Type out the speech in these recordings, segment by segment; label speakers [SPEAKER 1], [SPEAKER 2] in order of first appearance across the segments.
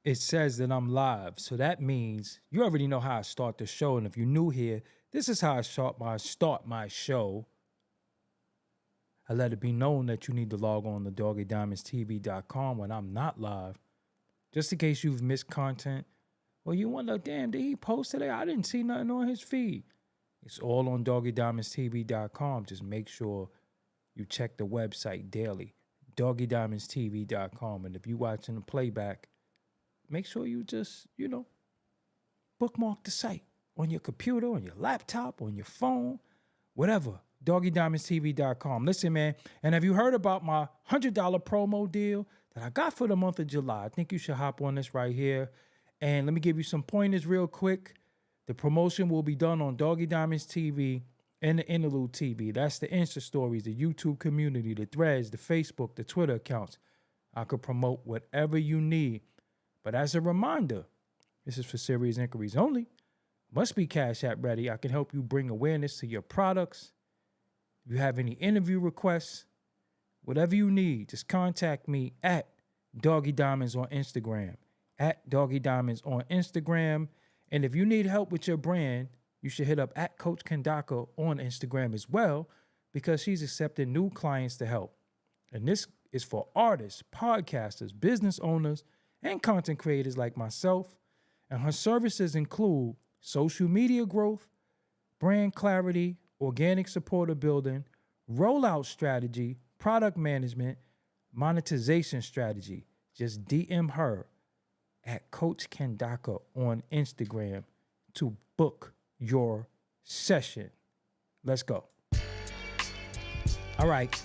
[SPEAKER 1] it says that I'm live. So that means you already know how I start the show. And if you're new here, this is how I start my show. I let it be known that you need to log on to doggiediamondstv.com when I'm not live. Just in case you've missed content. Well, you wonder, damn, did he post today? I didn't see nothing on his feed. It's all on doggiediamondstv.com. Just make sure you check the website daily, doggiediamondstv.com. And if you're watching the playback, make sure you just, bookmark the site on your computer, on your laptop, on your phone, whatever. doggiediamondstv.com. Listen, man, and have you heard about my $100 promo deal that I got for the month of July? I think you should hop on this right here. And let me give you some pointers real quick. The promotion will be done on Doggie Diamonds TV and the Interlude TV. That's the Insta stories, the YouTube community, the threads, the Facebook, the Twitter accounts. I could promote whatever you need. But as a reminder, this is for serious inquiries only. Must be Cash App ready. I can help you bring awareness to your products. If you have any interview requests, whatever you need, just contact me at Doggie Diamonds on Instagram. At Doggie Diamonds on Instagram. And if you need help with your brand, you should hit up at Coach Kendaka on Instagram as well, because she's accepting new clients to help. And this is for artists, podcasters, business owners, and content creators like myself. And her services include social media growth, brand clarity, organic supporter building, rollout strategy, product management, monetization strategy. Just DM her at Coach Kendaka on Instagram to book your session. Let's go. All right.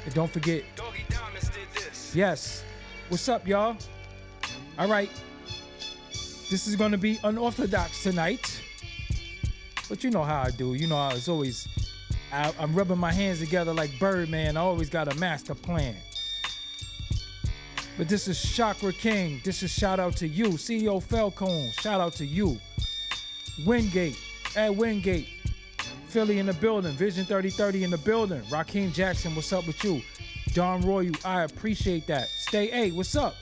[SPEAKER 1] And don't forget.
[SPEAKER 2] Doggie Diamonds did this.
[SPEAKER 1] Yes. What's up, y'all? All right. This is going to be unorthodox tonight. But you know how I do. You know how it's always, I'm rubbing my hands together like Birdman. I always got a master plan. But this is Chakra King. This is shout out to you. CEO Falcone, shout out to you. Wingate, at Wingate. Philly in the building. Vision 3030 in the building. Raheem Jackson, what's up with you? Don Royal, I appreciate that. Stay A, what's up?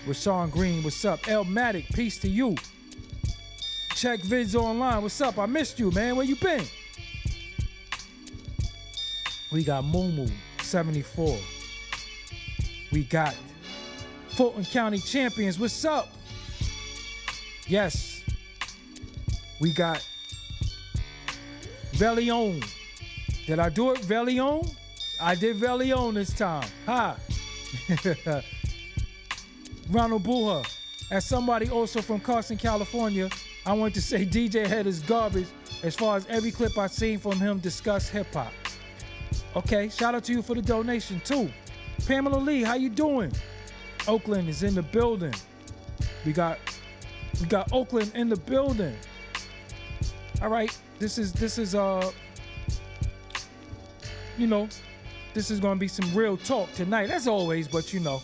[SPEAKER 1] Rashawn Green, what's up? El Matic, peace to you. Check Vids Online, what's up? I missed you, man. Where you been? We got Mumu, 74. We got Fulton County Champions, what's up? Yes. We got Velion. Did I do it, Velion? I did Velion this time. Ha. Ronald Buha. As somebody also from Carson, California, I want to say DJ Head is garbage as far as every clip I've seen from him discuss hip-hop. Okay, shout out to you for the donation too. Pamela Lee, how you doing? Oakland is in the building. We got Oakland in the building. All right, this is this is gonna be some real talk tonight, as always, but I'm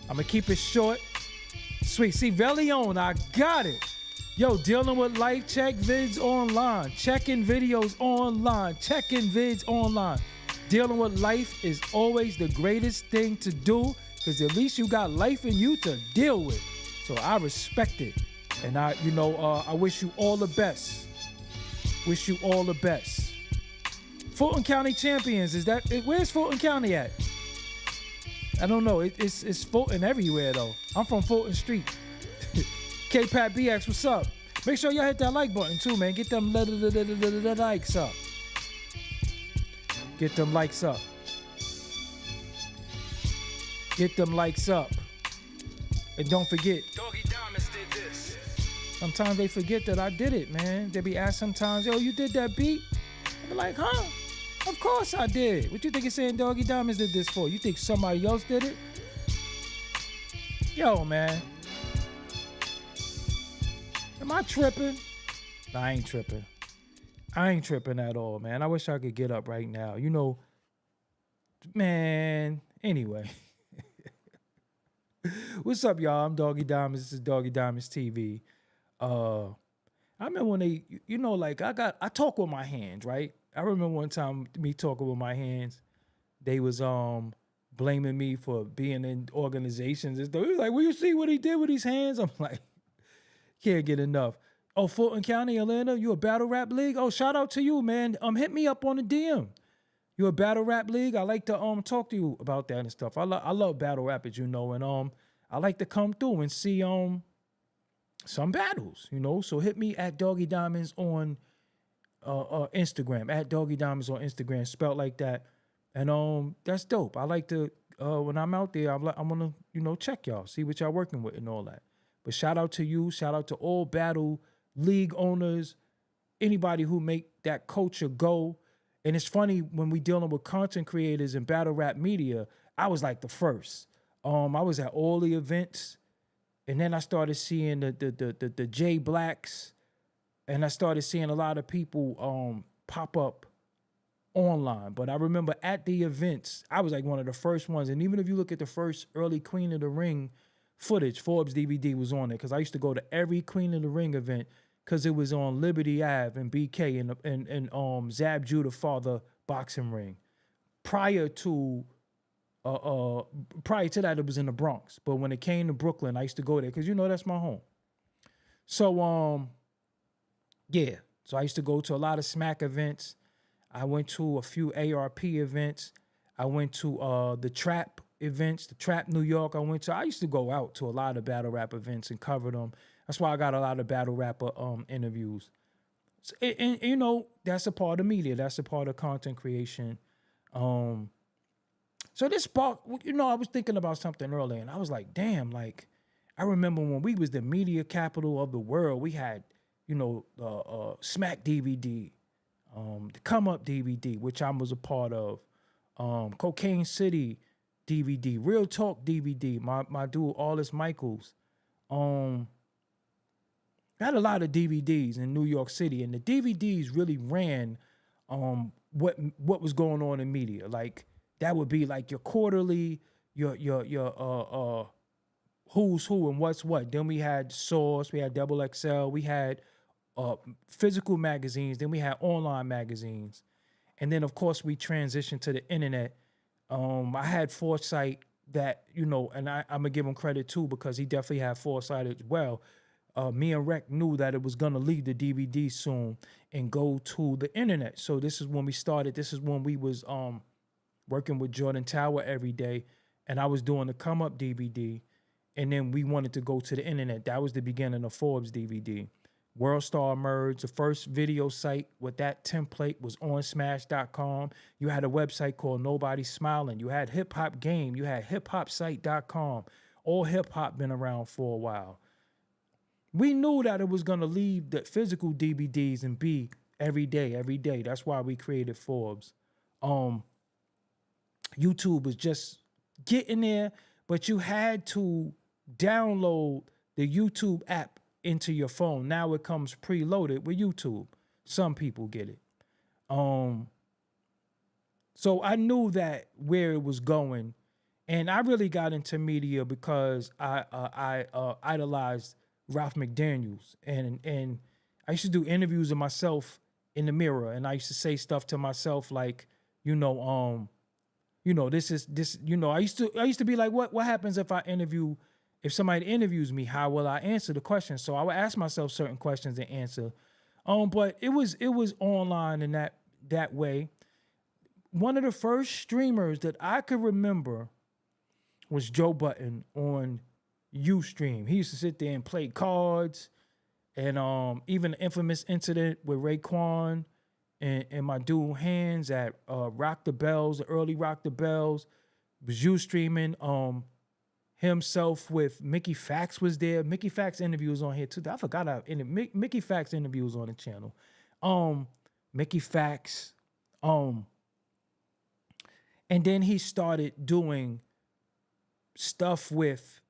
[SPEAKER 1] gonna keep it short. Sweet. See, Velion, I got it. Yo, dealing with life, check vids online. Checking videos online. Checking vids online. Dealing with life is always the greatest thing to do, because at least you got life in you to deal with. So I respect it. And I wish you all the best. Wish you all the best. Fulton County Champions, where's Fulton County at? I don't know. It's Fulton everywhere though. I'm from Fulton Street. K-Pat BX, what's up? Make sure y'all hit that like button too, man. Get them likes up. Get them likes up. Get them likes up. And don't forget.
[SPEAKER 2] Doggie Diamonds did this.
[SPEAKER 1] Sometimes they forget that I did it, man. They be asked sometimes, yo, you did that beat? I be like, huh? Of course I did. What you think it's saying Doggie Diamonds did this for? You think somebody else did it? Yo, man. Am I tripping? Nah, I ain't tripping. I ain't tripping at all, man. I wish I could get up right now. Man, anyway. What's up, y'all? I'm Doggie Diamonds. This is Doggie Diamonds TV. I remember when they, I talk with my hands, right? I remember one time me talking with my hands. They was blaming me for being in organizations and stuff. He was like, "Will you see what he did with his hands?" I'm like, can't get enough. Oh, Fulton County, Atlanta, you a battle rap league? Oh, shout out to you, man. Hit me up on the DM. You a battle rap league? I like to talk to you about that and stuff. I love battle rap, as you know, and I like to come through and see some battles, you know. So hit me at Doggie Diamonds on Instagram, at Doggie Diamonds on Instagram, spelled like that. And that's dope. I like to when I'm out there, I'm gonna, you know, check y'all, see what y'all working with and all that. But shout out to you, shout out to all battle league owners, anybody who make that culture go. And it's funny, when we dealing with content creators and battle rap media, I was like the first. I was at all the events, and then I started seeing the J Blacks, and I started seeing a lot of people pop up online. But I remember at the events, I was like one of the first ones. And even if you look at the first early Queen of the Ring footage, Forbes DVD was on it, because I used to go to every Queen of the Ring event, because it was on Liberty Ave and BK and Zab Judah Father boxing ring. Prior to that, it was in the Bronx. But when it came to Brooklyn, I used to go there because, you know, that's my home. So yeah. So I used to go to a lot of Smack events. I went to a few ARP events. I went to the Trap events, the Trap New York. I used to go out to a lot of battle rap events and cover them. That's why I got a lot of battle rapper interviews. And you know, that's a part of media. That's a part of content creation. So this spark, you know, I was thinking about something earlier, and I was like, damn, like, I remember when we was the media capital of the world, we had, you know, Smack DVD, the Come Up DVD, which I was a part of, Cocaine City DVD, Real Talk DVD, my dude, Aldous Michaels. I had a lot of DVDs in New York City, and the DVDs really ran what was going on in media. Like, that would be like your quarterly, your who's who and what's what. Then we had Source, we had Double XL, we had physical magazines, then we had online magazines. And then, of course, we transitioned to the internet. I had foresight that, you know, and I'm going to give him credit too, because he definitely had foresight as well. Me and Rec knew that it was going to leave the DVD soon and go to the internet. So this is when we started. This is when we was working with Jordan Tower every day, and I was doing the Come Up DVD, and then we wanted to go to the internet. That was the beginning of Forbes DVD. WorldStar emerged. The first video site with that template was on Smash.com. You had a website called Nobody Smiling. You had Hip Hop Game. You had hiphopsite.com. All hip hop been around for a while. We knew that it was going to leave the physical DVDs and be every day. That's why we created Forbes. YouTube was just getting there, but you had to download the YouTube app into your phone. Now it comes preloaded with YouTube. Some people get it. So I knew that where it was going, and I really got into media because I idolized Ralph McDaniels, and I used to do interviews of myself in the mirror, and I used to say stuff to myself like, this, I used to be like, what happens if somebody interviews me, how will I answer the question? So I would ask myself certain questions and answer. But it was online in that way. One of the first streamers that I could remember was Joe Budden on Ustream. He used to sit there and play cards, and even the infamous incident with Raekwon and my dude Hands at Rock the Bells, the early Rock the Bells, was Ustreaming. Himself with Mickey Fax was there. Mickey Fax interviews on here too. I forgot Mickey Fax interviews on the channel. Mickey Fax. And then he started doing stuff with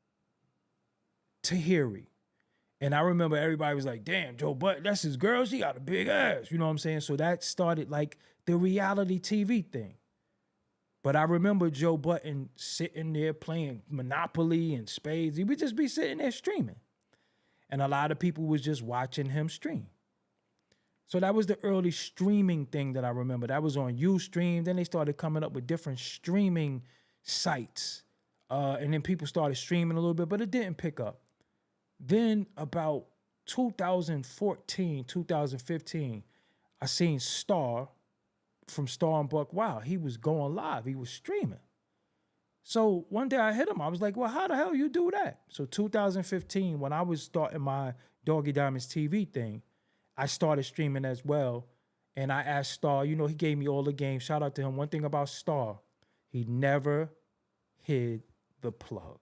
[SPEAKER 1] Tahiri. And I remember everybody was like, damn, Joe Budden, that's his girl. She got a big ass. You know what I'm saying? So that started like the reality TV thing. But I remember Joe Budden sitting there playing Monopoly and Spades. He would just be sitting there streaming. And a lot of people was just watching him stream. So that was the early streaming thing that I remember. That was on Ustream. Then they started coming up with different streaming sites. And then people started streaming a little bit, but it didn't pick up. Then about 2014, 2015, I seen Star from Star and Buck. Wow, he was going live. He was streaming. So one day I hit him. I was like, well, how the hell you do that? So 2015, when I was starting my Doggie Diamonds TV thing, I started streaming as well. And I asked Star, you know, he gave me all the games. Shout out to him. One thing about Star, he never hid the plug.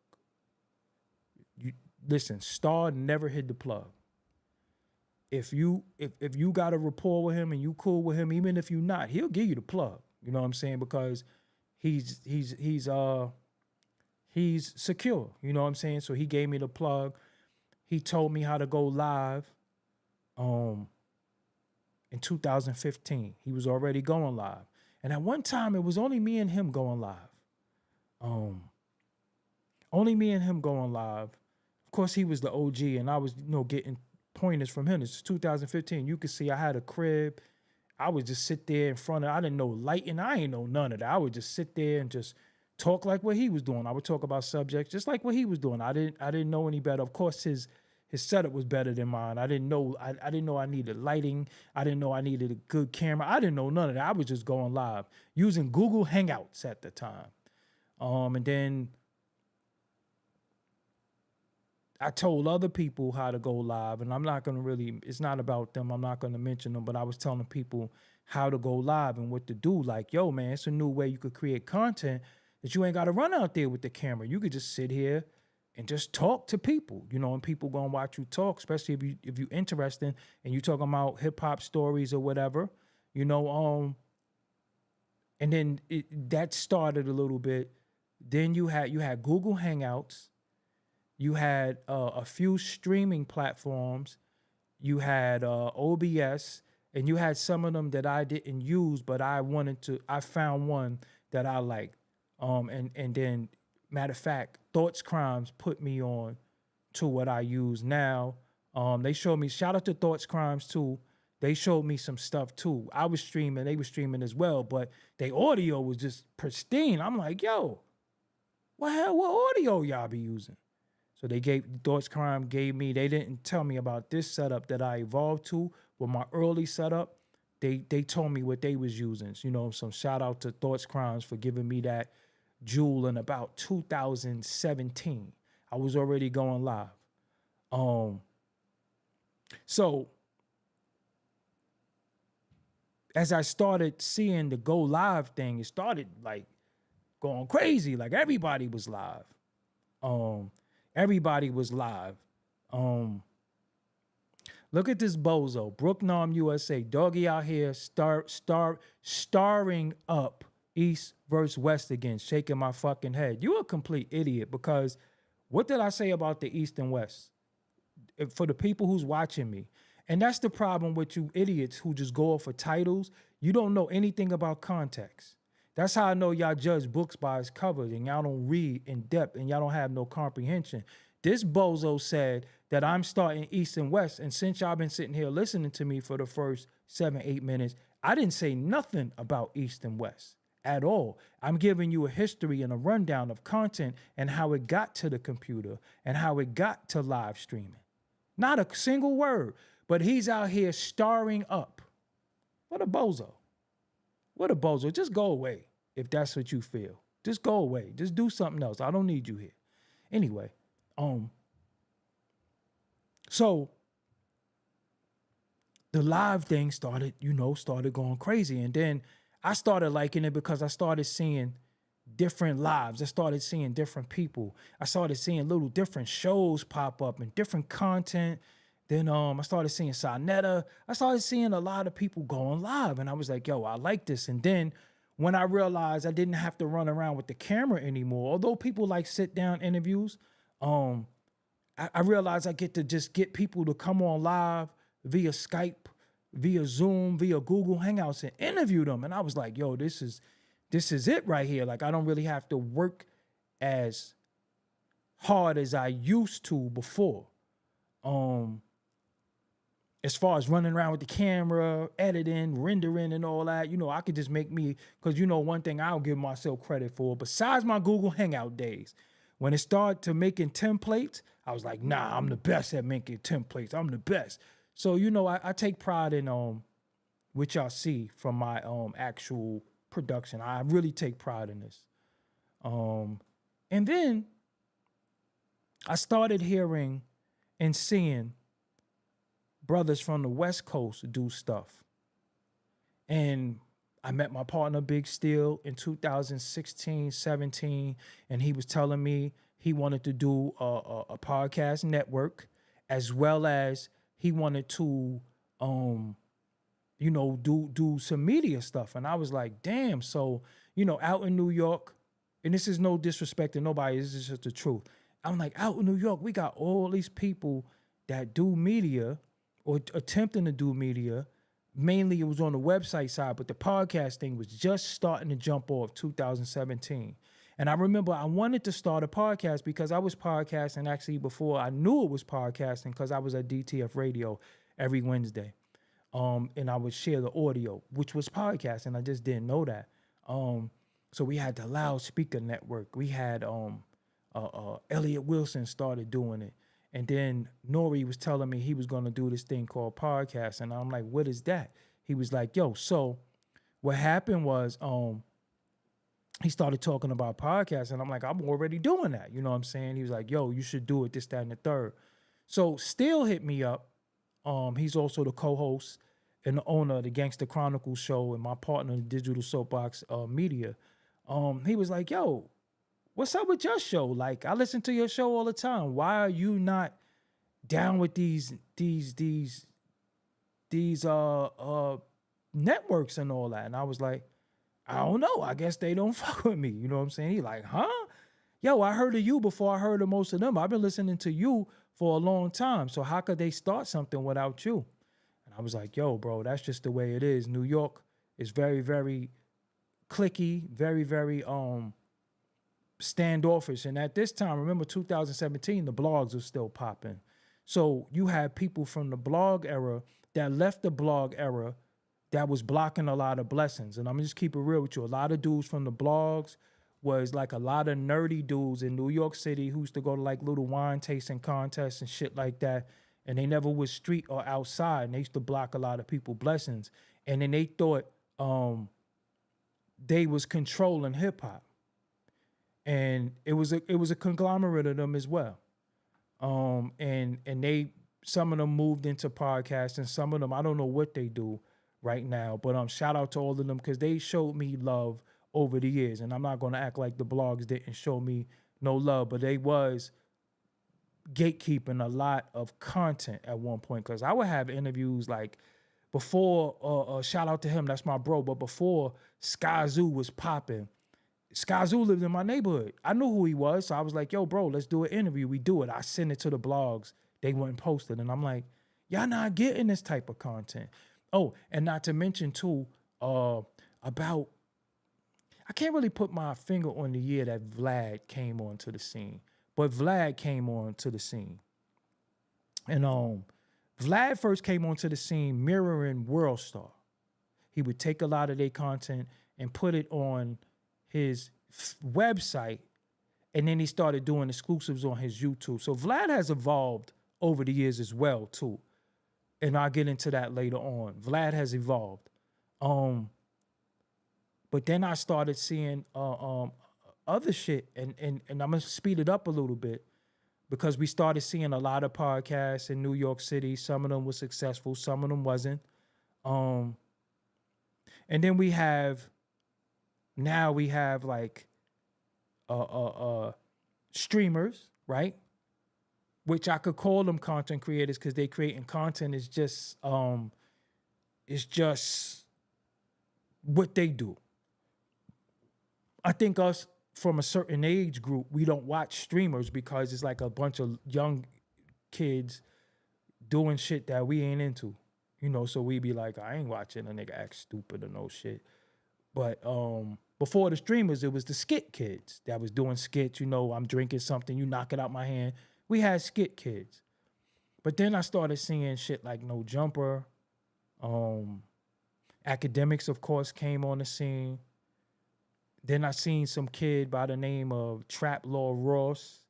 [SPEAKER 1] Listen, Star never hid the plug. If you got a rapport with him and you cool with him, even if you're not, he'll give you the plug. You know what I'm saying? Because he's secure. You know what I'm saying? So he gave me the plug. He told me how to go live. In 2015, he was already going live, and at one time it was only me and him going live. Only me and him going live. Of course, he was the OG, and I was, getting pointers from him. It's 2015. You could see I had a crib. I would just sit there in front of. I didn't know lighting. I ain't know none of that. I would just sit there and just talk like what he was doing. I would talk about subjects just like what he was doing. I didn't know any better. Of course, his setup was better than mine. I didn't know I needed lighting. I didn't know I needed a good camera. I didn't know none of that. I was just going live using Google Hangouts at the time. And then I told other people how to go live, and I'm not going to really, it's not about them. I'm not going to mention them, but I was telling people how to go live and what to do. Like, yo, man, it's a new way you could create content that you ain't got to run out there with the camera. You could just sit here and just talk to people, and people gonna watch you talk, especially if you interested and you talking about hip hop stories or whatever, and then that started a little bit. Then you had Google Hangouts, you had a few streaming platforms, you had OBS, and you had some of them that I didn't use, but I found one that I liked, and then. Matter of fact, Thoughts Crimes put me on to what I use now. They showed me, shout out to Thoughts Crimes too. They showed me some stuff too. I was streaming, they were streaming as well, but their audio was just pristine. I'm like, yo, what audio y'all be using? So Thoughts Crime gave me, they didn't tell me about this setup that I evolved to with my early setup. They told me what they was using. Some shout out to Thoughts Crimes for giving me that jewel in about 2017. I was already going live. So as I started seeing the go live thing, it started like going crazy. Like everybody was live. Look at this bozo, Brooknarm, USA. Doggy out here starring up East versus West again, shaking my fucking head. You a complete idiot, because what did I say about the East and West? For the people who's watching me. And that's the problem with you idiots who just go off of titles. You don't know anything about context. That's how I know y'all judge books by its cover and y'all don't read in depth and y'all don't have no comprehension. This bozo said that I'm starting East and West, and since y'all been sitting here listening to me for the first 7-8 minutes, I didn't say nothing about East and West at all. I'm giving you a history and a rundown of content and how it got to the computer and how it got to live streaming. Not a single word, but he's out here starring up. What a bozo. What a bozo. Just go away if that's what you feel. Just go away. Just do something else. I don't need you here. Anyway, so the live thing started going crazy. And then I started liking it because I started seeing different lives. I started seeing different people. I started seeing little different shows pop up and different content. Then I started seeing Sonetta. I started seeing a lot of people going live. And I was like, yo, I like this. And then when I realized I didn't have to run around with the camera anymore, although people like sit down interviews, I realized I get to just get people to come on live via Skype, via Zoom, via Google Hangouts, and interview them. And I was like, yo, this is it right here. Like, I don't really have to work as hard as I used to before. as far as running around with the camera, editing, rendering, and all that, I could just make me, because one thing I'll give myself credit for, besides my Google Hangout days, when it started to making templates, I was like, nah, I'm the best at making templates. I'm the best. So, I take pride in what y'all see from my actual production. I really take pride in this. And then I started hearing and seeing brothers from the West Coast do stuff. And I met my partner, Big Steel, in 2016, 17, and he was telling me he wanted to do a podcast network, as well as he wanted to, do some media stuff. And I was like, damn. So, out in New York, and this is no disrespect to nobody, this is just the truth. I'm like, out in New York, we got all these people that do media or attempting to do media. Mainly it was on the website side, but the podcast thing was just starting to jump off 2017. And I remember I wanted to start a podcast because I was podcasting actually before I knew it was podcasting, because I was at DTF Radio every Wednesday. And I would share the audio, which was podcasting. I just didn't know that. So we had the loudspeaker network. We had Elliot Wilson started doing it. And then Nori was telling me he was going to do this thing called podcast. And I'm like, what is that? He was like, yo, so what happened was he started talking about podcasts. And I'm like, I'm already doing that. You know what I'm saying? He was like, yo, you should do it, this, that, and the third. So Still hit me up. He's also the co-host and the owner of the Gangster Chronicles show and my partner in Digital Soapbox Media. He was like, yo, what's up with your show? Like, I listen to your show all the time. Why are you not down with these networks and all that? And I was like, I don't know. I guess they don't fuck with me. You know what I'm saying? He like, huh? Yo, I heard of you before I heard of most of them. I've been listening to you for a long time. So how could they start something without you? And I was like, yo, bro, that's just the way it is. New York is very, very cliquey, very, very standoffish. And at this time, remember 2017, the blogs were still popping. So you had people from the blog era that left the blog era that was blocking a lot of blessings. And I'm gonna just keep it real with you. A lot of dudes from the blogs was like a lot of nerdy dudes in New York City who used to go to like little wine tasting contests and shit like that. And they never was street or outside. And they used to block a lot of people blessings. And then they thought they was controlling hip hop. And it was a conglomerate of them as well. And some of them moved into podcasts, and some of them, I don't know what they do right now, but shout out to all of them, because they showed me love over the years. And I'm not going to act like the blogs didn't show me no love, but they was gatekeeping a lot of content at one point, because I would have interviews like before, shout out to him, that's my bro, but before Sky Zoo was popping, Sky Zoo lived in my neighborhood. I knew who he was, so I was like, yo, bro, let's do an interview. We do it. I send it to the blogs. They wouldn't post it. And I'm like, y'all not getting this type of content. Oh, and not to mention, too, about, I can't really put my finger on the year that Vlad came onto the scene, but Vlad came onto the scene. And Vlad first came onto the scene mirroring World Star. He would take a lot of their content and put it on his website, and then he started doing exclusives on his YouTube. So Vlad has evolved over the years as well, too. And I'll get into that later on. Vlad has evolved. But then I started seeing other shit, and I'm going to speed it up a little bit, because we started seeing a lot of podcasts in New York City. Some of them were successful, some of them wasn't. And then we have like streamers, right? Which I could call them content creators, because they creating content is just what they do. I think us from a certain age group, we don't watch streamers because it's like a bunch of young kids doing shit that we ain't into, so we be like, I ain't watching a nigga act stupid or no shit. But before the streamers, it was the skit kids that was doing skits. I'm drinking something, you knock it out my hand. We had skit kids. But then I started seeing shit like No Jumper. Academics, of course, came on the scene. Then I seen some kid by the name of Trap Law Ross,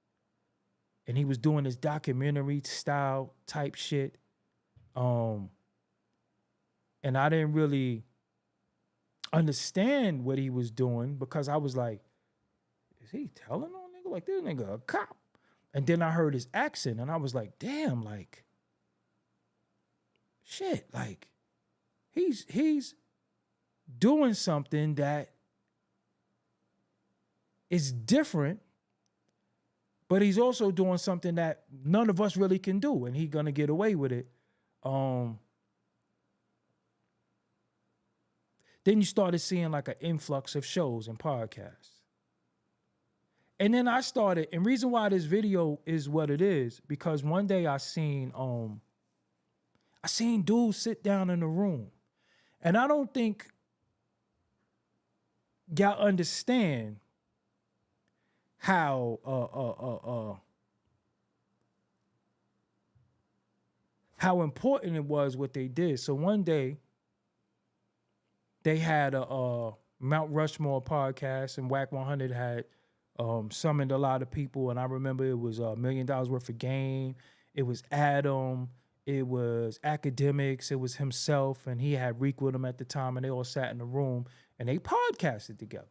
[SPEAKER 1] and he was doing this documentary style type shit. And I didn't really understand what he was doing because I was like, is he telling on nigga? Like, this nigga a cop. And then I heard his accent and I was like, damn, like, shit, like, he's doing something that is different, but he's also doing something that none of us really can do, and he's gonna get away with it. Then you started seeing like an influx of shows and podcasts. And then I started, and reason why this video is what it is, because one day I seen dudes sit down in the room. And I don't think y'all understand how important it was what they did. So one day they had a Mount Rushmore podcast, and Whack 100 had summoned a lot of people. And I remember it was $1 million worth of game. It was Adam. It was Academics. It was himself, and he had Reek with him at the time, and they all sat in the room and they podcasted together.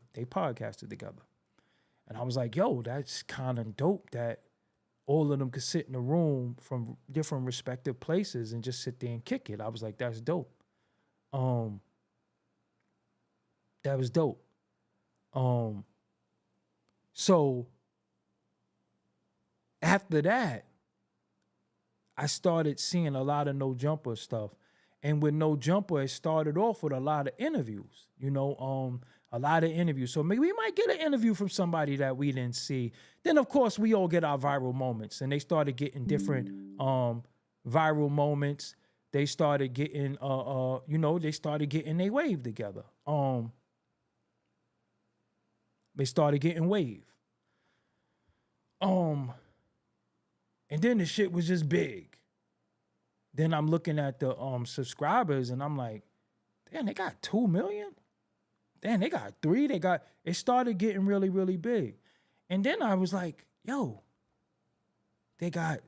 [SPEAKER 1] And I was like, yo, that's kind of dope that all of them could sit in a room from different respective places and just sit there and kick it. I was like, that's dope. That was dope. So after that, I started seeing a lot of No Jumper stuff. And with No Jumper, it started off with a lot of interviews, a lot of interviews. So maybe we might get an interview from somebody that we didn't see. Then, of course, we all get our viral moments. And they started getting different viral moments. They started getting, they started getting their wave together. They started getting wave. And then the shit was just big. Then I'm looking at the subscribers and I'm like, damn, they got 2 million? Damn, they got 3. It started getting really, really big. And then I was like, yo, they got,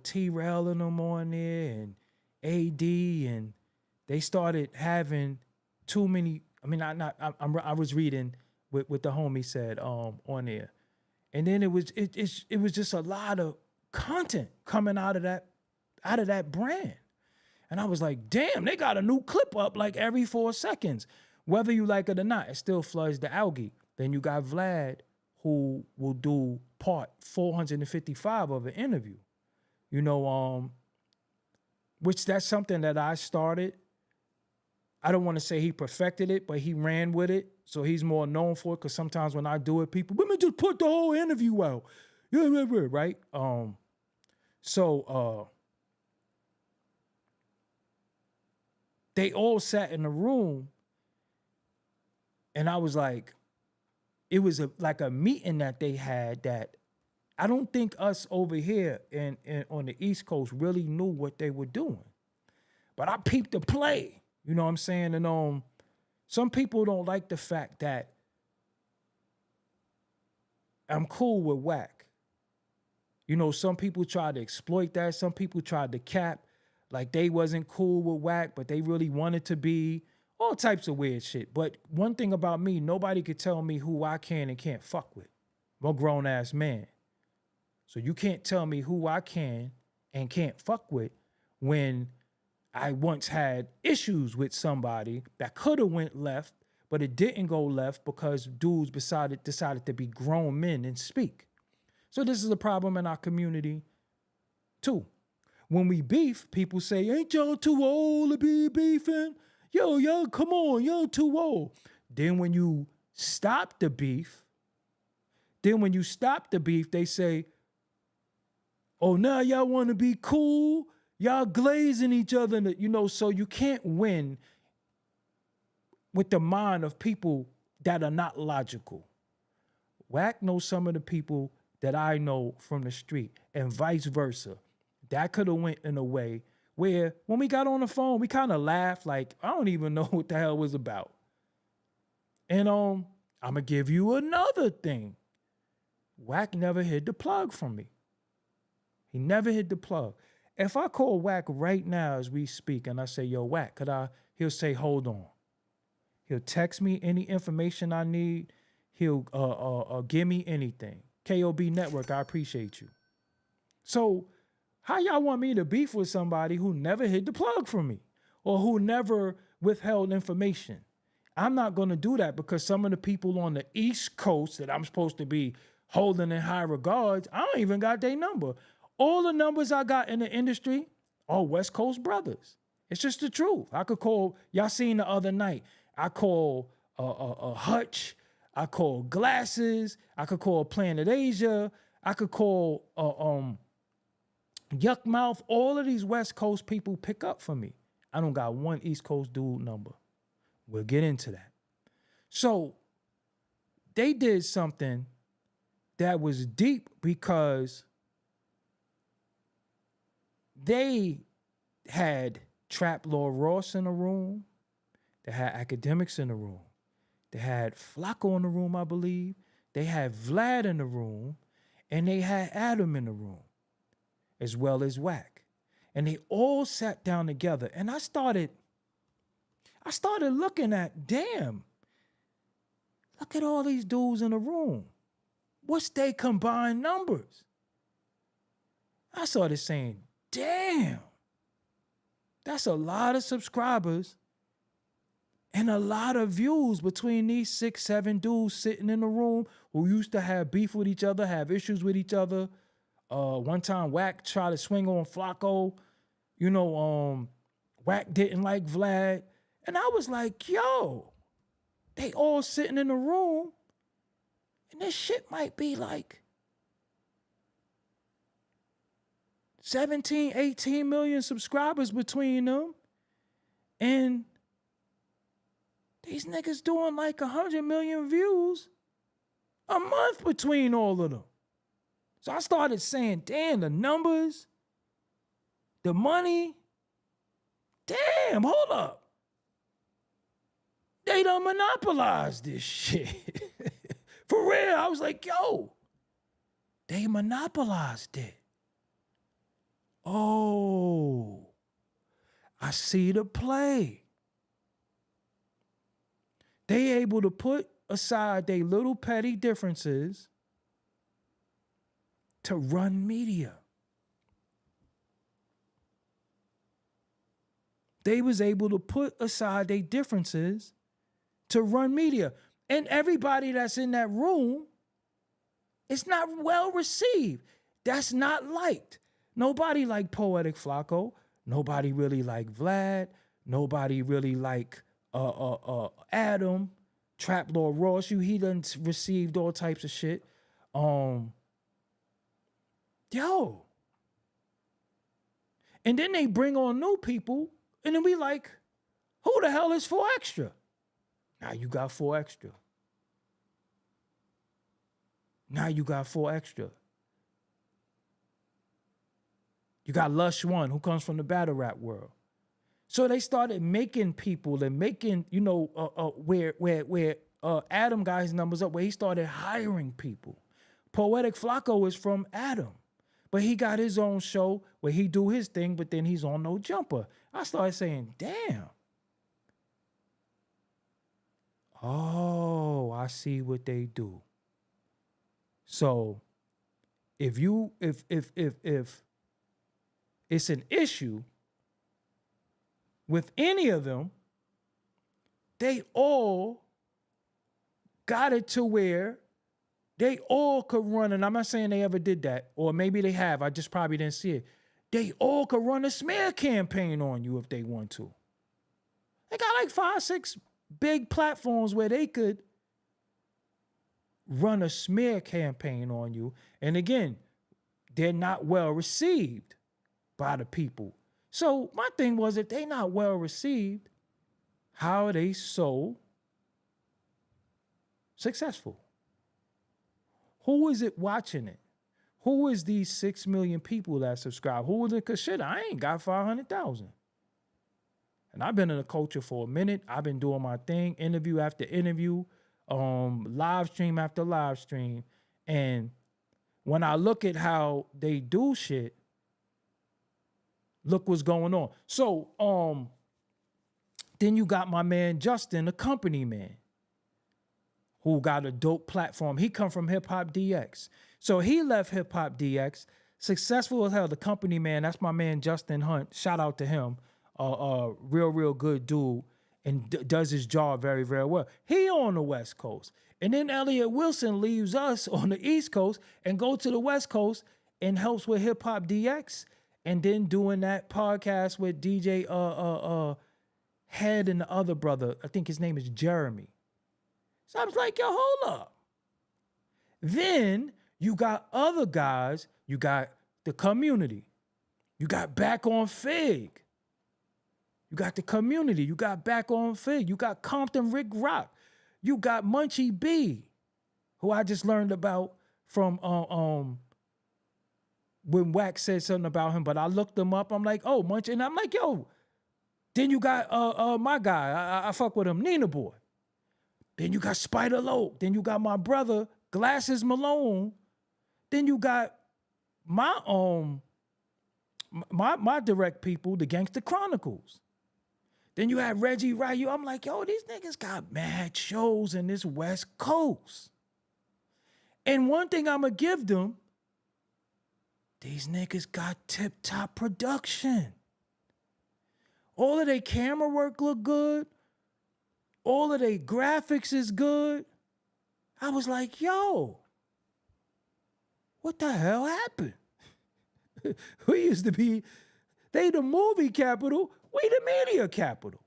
[SPEAKER 1] T-Rail and them on there and AD, and they started having too many. I mean, I was reading what the homie said on there. And then it was just a lot of content coming out of that brand. And I was like, damn, they got a new clip up like every 4 seconds. Whether you like it or not, it still floods the algae. Then you got Vlad, who will do part 455 of an interview. Which that's something that I started. I don't want to say he perfected it, but he ran with it. So he's more known for it, because sometimes when I do it, people, let me just put the whole interview out. Right? They all sat in the room, and I was like, it was like a meeting that they had that I don't think us over here in on the East Coast really knew what they were doing. But I peeped the play, you know what I'm saying? And some people don't like the fact that I'm cool with Whack. Some people tried to exploit that. Some people tried to cap like they wasn't cool with Whack, but they really wanted to be. All types of weird shit. But one thing about me, nobody could tell me who I can and can't fuck with. I'm a grown-ass man. So you can't tell me who I can and can't fuck with when I once had issues with somebody that could have went left, but it didn't go left because dudes decided to be grown men and speak. So this is a problem in our community too. When we beef, people say, ain't y'all too old to be beefing? Yo, come on, y'all too old. Then when you stop the beef, they say, oh, now y'all want to be cool? Y'all glazing each other, so you can't win with the mind of people that are not logical. Whack knows some of the people that I know from the street, and vice versa. that could have went in a way where when we got on the phone, we kind of laughed like, I don't even know what the hell it was about. And I'm gonna give you another thing. Wack never hit the plug from me. He never hit the plug. If I call Wack right now as we speak and I say, yo, Wack, he'll say, hold on. He'll text me any information I need. He'll give me anything. KOB Network, I appreciate you. So how y'all want me to beef with somebody who never hit the plug for me or who never withheld information? I'm not going to do that because some of the people on the East Coast that I'm supposed to be holding in high regards, I don't even got their number. All the numbers I got in the industry are West Coast brothers. It's just the truth. I could call, y'all seen the other night, I call Hutch, I call Glasses, I could call Planet Asia, I could call Yuck Mouth. All of these West Coast people pick up for me. I don't got one East Coast dude number. We'll get into that. So they did something that was deep because they had Trap Lord Ross in the room. They had academics in the room. They had Flacco in the room, I believe. They had Vlad in the room. And they had Adam in the room, as well as Wack. And they all sat down together. And I started looking at, damn, look at all these dudes in the room. What's their combined numbers? I started saying, damn, that's a lot of subscribers and a lot of views between these 6, 7 dudes sitting in the room who used to have beef with each other, have issues with each other. One time Wack tried to swing on Flacco. Wack didn't like Vlad. And I was like, yo, they all sitting in the room and this shit might be like 17, 18 million subscribers between them. And these niggas doing like 100 million views a month between all of them. So I started saying, damn, the numbers, the money, damn, hold up. They done monopolized this shit. For real, I was like, yo, they monopolized it. Oh, I see the play. They able to put aside their little petty differences to run media. They was able to put aside their differences to run media. And everybody that's in that room, it's not well received. That's not liked. Nobody liked Poetic Flacco. Nobody really liked Vlad. Nobody really liked Adam. Trap Lord Ross. He done received all types of shit. Yo. And then they bring on new people, and then we like, who the hell is 4 Extra? Now you got 4 Extra. Now you got 4 Extra. You got Lush One, who comes from the battle rap world. So they started making people and making, where Adam got his numbers up, where he started hiring people. Poetic Flacco is from Adam, but he got his own show where he do his thing, but then he's on No Jumper. I started saying, damn. Oh, I see what they do. So if it's an issue with any of them, they all got it to where they all could run, and I'm not saying they ever did that, or maybe they have, I just probably didn't see it. They all could run a smear campaign on you if they want to. They got like 5, 6 big platforms where they could run a smear campaign on you. And again, they're not well received by the people. So my thing was, if they're not well received, how are they so successful? Who is it watching it? Who is these 6 million people that subscribe? Who is it? Because shit, I ain't got 500,000. And I've been in the culture for a minute. I've been doing my thing, interview after interview, live stream after live stream. And when I look at how they do shit, look what's going on. So then you got my man Justin, the company man, who got a dope platform. He come from Hip Hop DX. So he left Hip Hop DX, successful as hell. The company man, that's my man Justin Hunt. Shout out to him. Real good dude, and does his job very, very well. He on the West Coast. And then Elliot Wilson leaves us on the East Coast and go to the West Coast and helps with Hip Hop DX, and then doing that podcast with DJ Head and the other brother. I think his name is Jeremy. So I was like, yo, hold up. Then you got other guys. You got the community. You got Back on Fig. You got the community. You got Back on Fig. You got Compton Rick Rock. You got Munchie B, who I just learned about from when Wax said something about him, but I looked him up. I'm like, oh, Munchie. And I'm like, yo. Then you got my guy. I fuck with him, Nina Boy. Then you got Spider Lope. Then you got my brother, Glasses Malone. Then you got my my direct people, the Gangster Chronicles. Then you had Reggie Ryu. I'm like, yo, these niggas got mad shows in this West Coast. And one thing I'm going to give them, these niggas got tip-top production. All of their camera work look good. All of their graphics is good. I was like, yo, what the hell happened? We used to be, they the movie capital, we the media capital.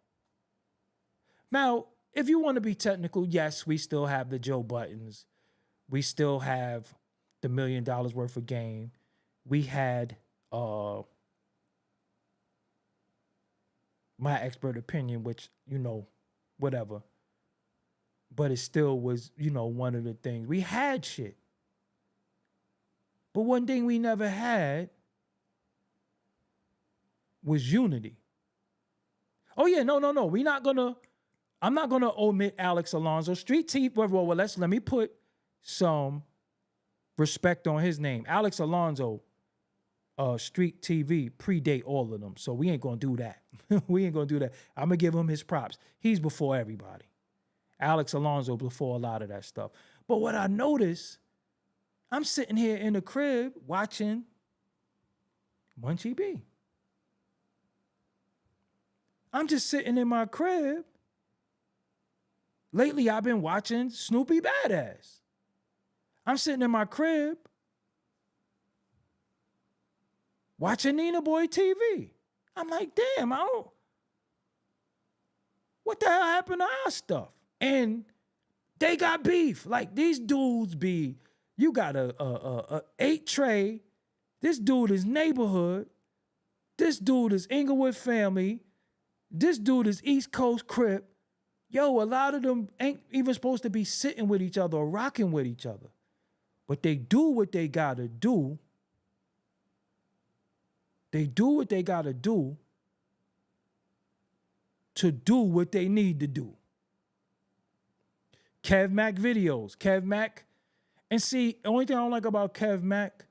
[SPEAKER 1] Now, if you want to be technical, yes, we still have the Joe Buttons. We still have the $1 million worth of game. We had my expert opinion, which, you know, whatever. But it still was, you know, one of the things. We had shit. But one thing we never had was unity. Oh yeah, no. I'm not gonna omit Alex Alonso. Street TV, well, let me put some respect on his name. Alex Alonso, Street TV predate all of them. So we ain't gonna do that. We ain't gonna do that. I'm gonna give him his props. He's before everybody. Alex Alonso before a lot of that stuff. But what I noticed, I'm sitting here in the crib watching Munchie B. I'm just sitting in my crib. Lately, I've been watching Snoopy Badass. I'm sitting in my crib watching Nina Boy TV. I'm like, damn, what the hell happened to our stuff? And they got beef. Like, these dudes be, you got a 8 tray. This dude is Neighborhood. This dude is Inglewood Family. This dude is East Coast Crip. Yo, a lot of them ain't even supposed to be sitting with each other or rocking with each other. But they do what they gotta do. They do what they gotta do to do what they need to do. Kev Mac videos. Kev Mac. And see, the only thing I don't like about Kev Mac,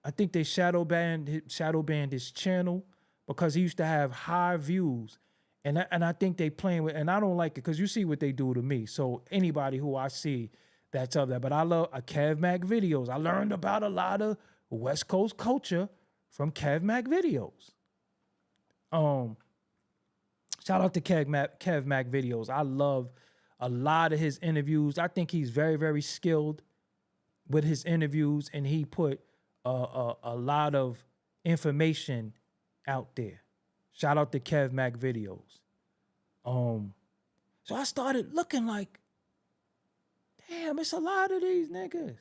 [SPEAKER 1] I think they shadow banned his channel because he used to have high views. And I think they playing with, and I don't like it because you see what they do to me. So anybody who I see that's up there. But I love Kev Mac videos. I learned about a lot of West Coast culture from Kev Mac videos. Shout out to Kev Mac videos. I love a lot of his interviews. I think he's very, very skilled with his interviews, and he put a lot of information out there. Shout out to Kev Mac videos. So I started looking like, damn, it's a lot of these niggas.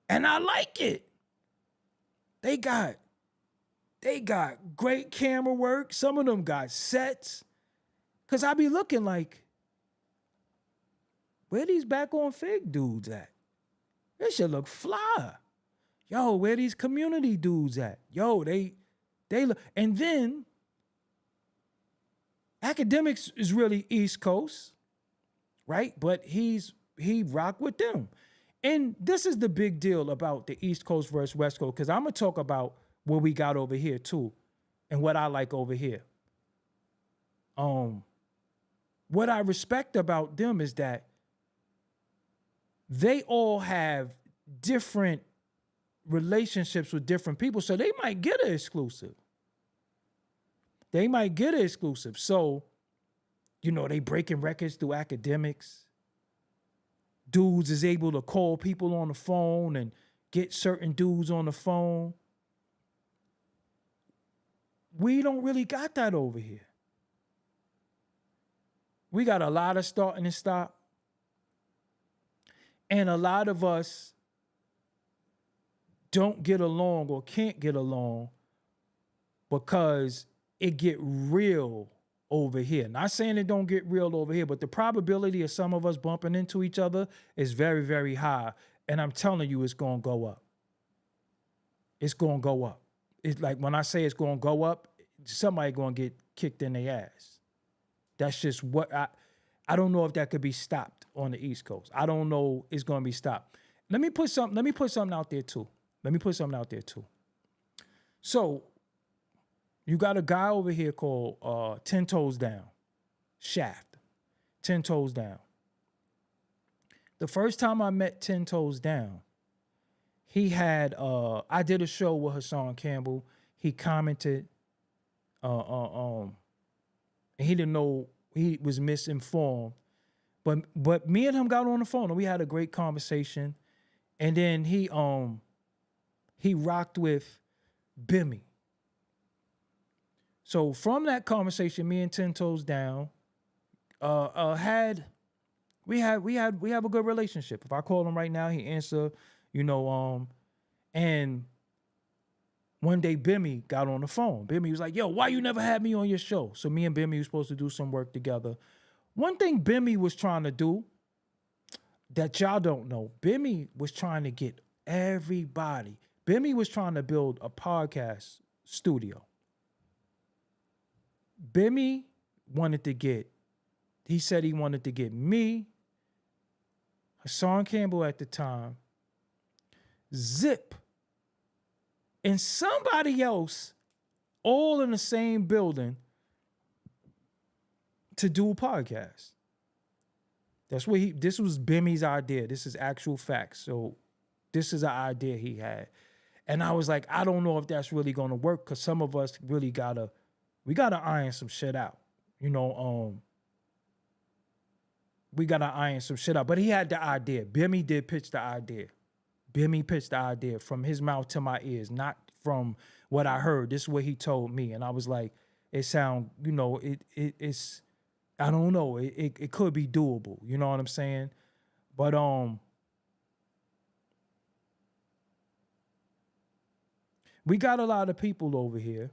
[SPEAKER 1] And I like it. They got great camera work. Some of them got sets. Cause I be looking like, where these Back on Fig dudes at? This shit look fly. Yo, where these community dudes at? Yo, they look. And then Academics is really East Coast, right? But he rocked with them. And this is the big deal about the East Coast versus West Coast, because I'm going to talk about what we got over here too and what I like over here. What I respect about them is that they all have different relationships with different people, so they might get an exclusive. So, you know, they breaking records through Academics. Dudes is able to call people on the phone and get certain dudes on the phone. We don't really got that over here. We got a lot of starting and stop. And a lot of us don't get along or can't get along because it get real over here. Not saying it don't get real over here, but the probability of some of us bumping into each other is very, very high. And I'm telling you, it's going to go up. It's going to go up. It's like when I say it's going to go up, somebody going to get kicked in their ass. That's just what I don't know if that could be stopped on the East Coast. I don't know it's going to be stopped. Let me put something out there too. So you got a guy over here called 10 Toes Down, Shaft, 10 Toes Down. The first time I met 10 Toes Down, he had, I did a show with Hassan Campbell. He commented, and he didn't know, he was misinformed. But me and him got on the phone and we had a great conversation. And then he rocked with Bimmy. So from that conversation, me and 10 Toes Down we have a good relationship. If I call him right now, he answer, and one day Bimmy got on the phone. Bimmy was like, yo, why you never had me on your show? So me and Bimmy were supposed to do some work together. One thing Bimmy was trying to do that y'all don't know, Bimmy was trying to get everybody. Bimmy was trying to build a podcast studio. Bimmy he said he wanted to get me, Hassan Campbell at the time, Zip, and somebody else all in the same building to do a podcast. This was Bimmy's idea. This is actual facts. So this is an idea he had. And I was like, I don't know if that's really going to work because some of us really we gotta iron some shit out. We gotta iron some shit out. But he had the idea. Bimmy did pitch the idea. Bimmy pitched the idea from his mouth to my ears, not from what I heard. This is what he told me. And I was like, it sound, it's, I don't know. It could be doable. You know what I'm saying? But we got a lot of people over here.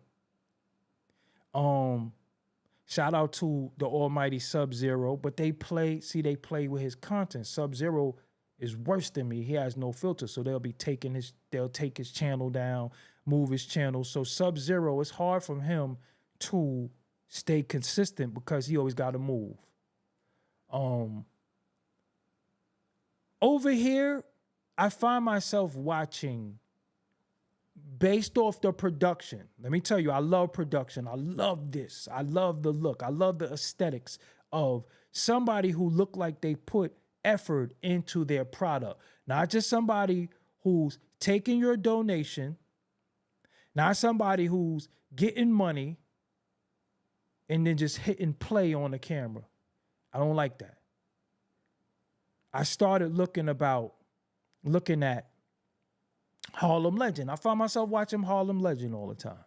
[SPEAKER 1] Shout out to the almighty Sub-Zero, but they play with his content. Sub-Zero is worse than me. He has no filter, so they'll take his channel down, move his channel. So Sub-Zero, it's hard for him to stay consistent because he always got to move. Over here, I find myself watching based off the production. Let me tell you, I love production. I love this. I love the look. I love the aesthetics of somebody who look like they put effort into their product. Not just somebody who's taking your donation, not somebody who's getting money and then just hitting play on the camera. I don't like that. I started looking at Harlem Legend. I found myself watching Harlem Legend all the time.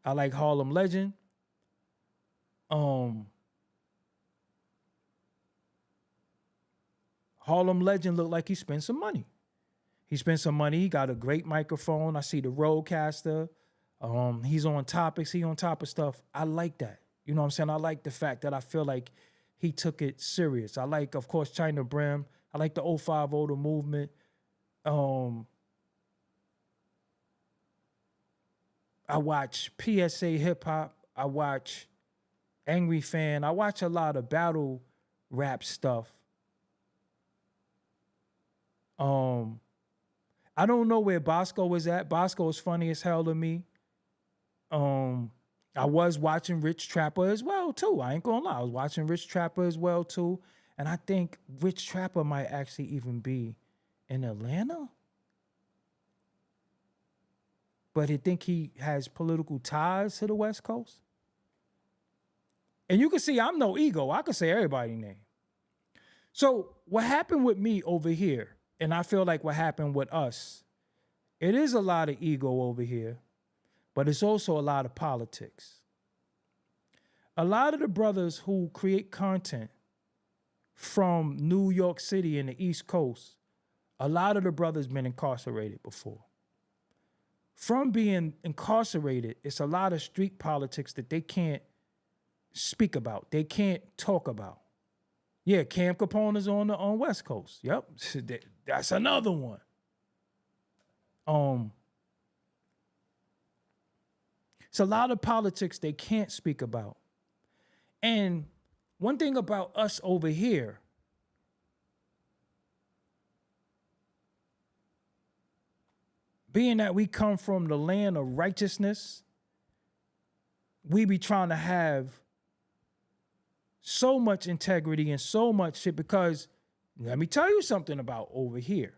[SPEAKER 1] I like Harlem Legend. Harlem Legend looked like he spent some money. He got a great microphone. I see the Rodecaster. He's on topics. He on top of stuff. I like that. You know what I'm saying? I like the fact that I feel like he took it serious. I like, of course, China Brim. I like the 05 older movement. I watch PSA hip hop. I watch Angry Fan. I watch a lot of battle rap stuff. I don't know where Bosco is at. Bosco is funny as hell to me. I was watching Rich Trapper as well too. I ain't gonna lie. I was watching Rich Trapper as well too. And I think Rich Trapper might actually even be in Atlanta. But I think he has political ties to the West Coast. And you can see I'm no ego. I could say everybody's name. So what happened with me over here, and I feel like what happened with us, it is a lot of ego over here, but it's also a lot of politics. A lot of the brothers who create content from New York City and the East Coast, a lot of the brothers been incarcerated before. From being incarcerated, it's a lot of street politics that they can't speak about. They can't talk about. Yeah, Cam Capone is on the West Coast. Yep, that's another one. It's a lot of politics they can't speak about. And one thing about us over here, being that we come from the land of righteousness, we be trying to have so much integrity and so much shit because let me tell you something about over here.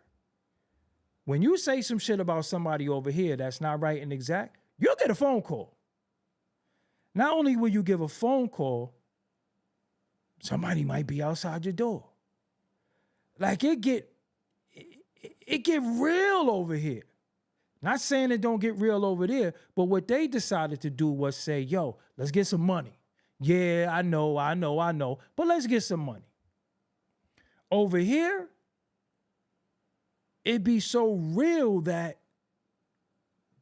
[SPEAKER 1] When you say some shit about somebody over here that's not right and exact, you'll get a phone call. Not only will you give a phone call, somebody might be outside your door. Like it get real over here. Not saying it don't get real over there, but what they decided to do was say, yo, let's get some money. Yeah, I know, but let's get some money. Over here, it be so real that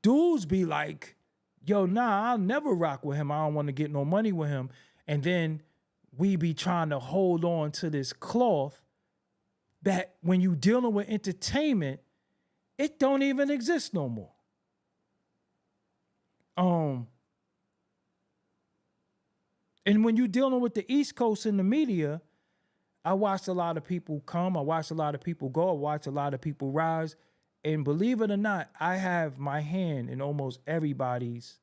[SPEAKER 1] dudes be like, yo, nah, I'll never rock with him. I don't want to get no money with him. And then we be trying to hold on to this cloth that when you dealing with entertainment, it don't even exist no more. And when you're dealing with the East Coast in the media, I watched a lot of people come. I watched a lot of people go. I watched a lot of people rise. And believe it or not, I have my hand in almost everybody's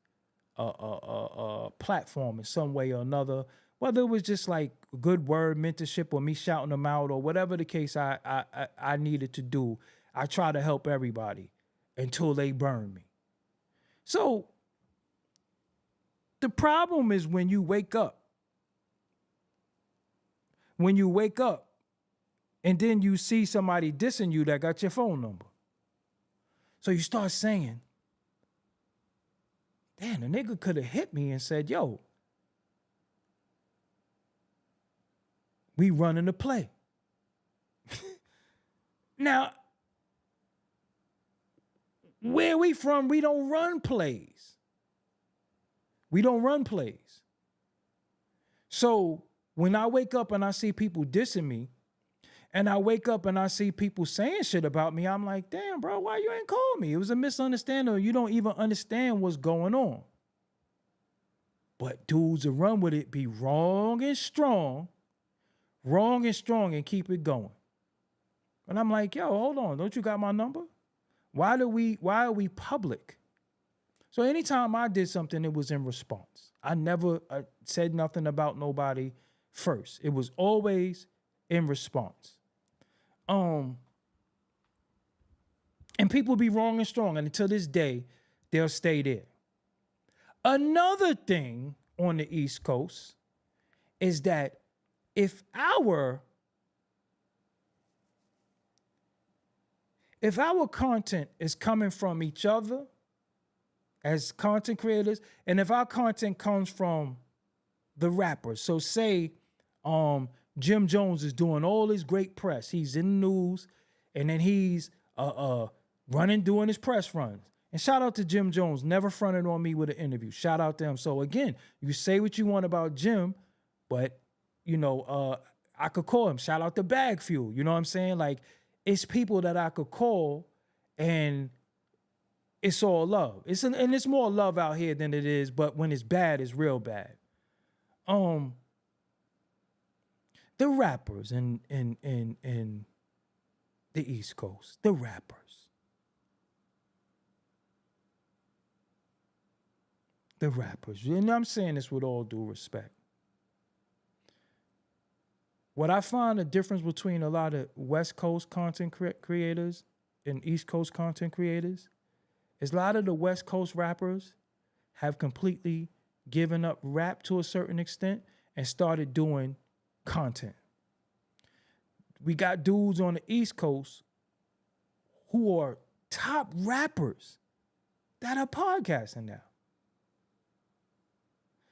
[SPEAKER 1] platform in some way or another. Whether it was just like a good word, mentorship, or me shouting them out, or whatever the case I needed to do, I try to help everybody until they burn me. So the problem is when you wake up and then you see somebody dissing you that got your phone number. So you start saying, damn, the nigga could have hit me and said, yo, we running the play. Now, where we from, we don't run plays. We don't run plays. So when I wake up and I see people dissing me, and I wake up and I see people saying shit about me, I'm like, damn, bro, why you ain't call me? It was a misunderstanding, or you don't even understand what's going on. But dudes that run with it be wrong and strong, and keep it going. And I'm like, yo, hold on, don't you got my number? Why are we public? So anytime I did something, it was in response. I never said nothing about nobody first. It was always in response. And people be wrong and strong, and until this day, they'll stay there. Another thing on the East Coast is that if our content is coming from each other as content creators, and if our content comes from the rappers, so say Jim Jones is doing all this great press, he's in the news, and then he's doing his press runs. And shout out to Jim Jones, never fronted on me with an interview. Shout out to him. So again, you say what you want about Jim, but you know, I could call him. Shout out to Bag Fuel. You know what I'm saying? Like, it's people that I could call, and it's all love. And it's more love out here than it is, but when it's bad, it's real bad. The rappers in the East Coast, the rappers. The rappers. And I'm saying this with all due respect. What I find the difference between a lot of West Coast content creators and East Coast content creators is a lot of the West Coast rappers have completely given up rap to a certain extent and started doing content. We got dudes on the East Coast who are top rappers that are podcasting now.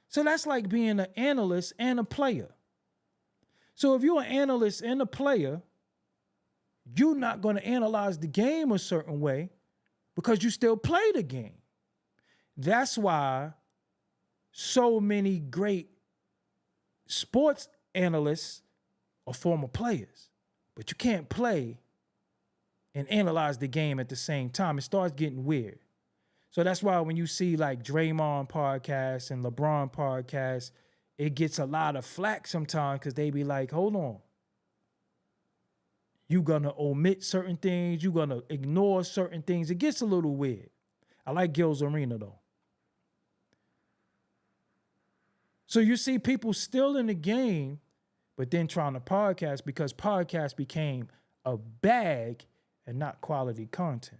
[SPEAKER 1] So that's like being an analyst and a player. So if you're an analyst and a player, you're not going to analyze the game a certain way because you still play the game. That's why so many great sports analysts are former players. But you can't play and analyze the game at the same time. It starts getting weird. So that's why when you see like Draymond podcasts and LeBron podcasts, it gets a lot of flack sometimes because they be like, hold on. You're going to omit certain things. You're going to ignore certain things. It gets a little weird. I like Gil's Arena though. So you see people still in the game, but then trying to podcast because podcast became a bag and not quality content.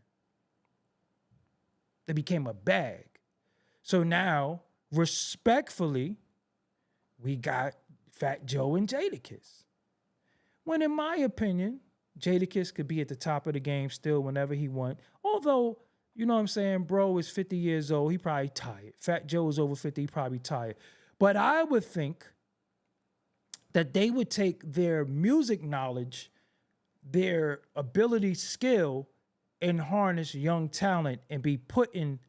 [SPEAKER 1] They became a bag. So now, respectfully, we got Fat Joe and Jadakiss. When in my opinion, Jadakiss could be at the top of the game still whenever he want. Although, you know what I'm saying, bro is 50 years old, he probably tired. Fat Joe is over 50, he probably tired. But I would think that they would take their music knowledge, their ability, skill, and harness young talent and be putting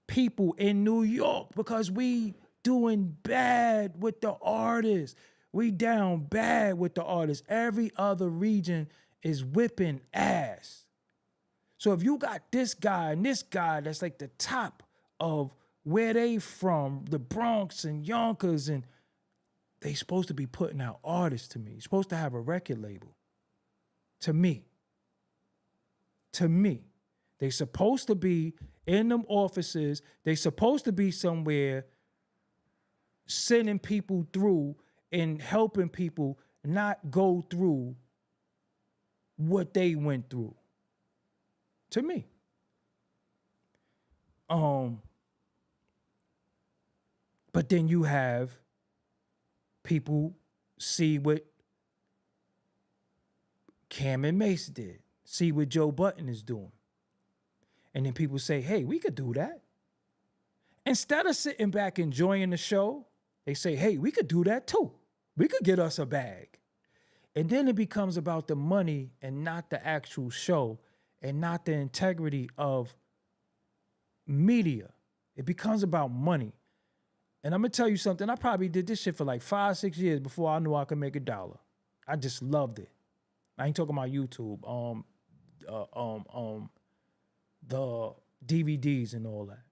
[SPEAKER 1] people in New York because we doing bad with the artists. We down bad with the artists. Every other region is whipping ass. So if you got this guy and this guy that's like the top of where they from, the Bronx and Yonkers, and they supposed to be putting out artists to me. You're supposed to have a record label. To me. They supposed to be in them offices. They supposed to be somewhere sending people through and helping people not go through what they went through. To me. But then you have people see what Cam and Mace did. See what Joe Budden is doing. And then people say, hey, we could do that. Instead of sitting back enjoying the show, they say, hey, we could do that too. We could get us a bag. And then it becomes about the money and not the actual show and not the integrity of media. It becomes about money. And I'm going to tell you something. I probably did this shit for like 5-6 years before I knew I could make $1. I just loved it. I ain't talking about YouTube. The DVDs and all that.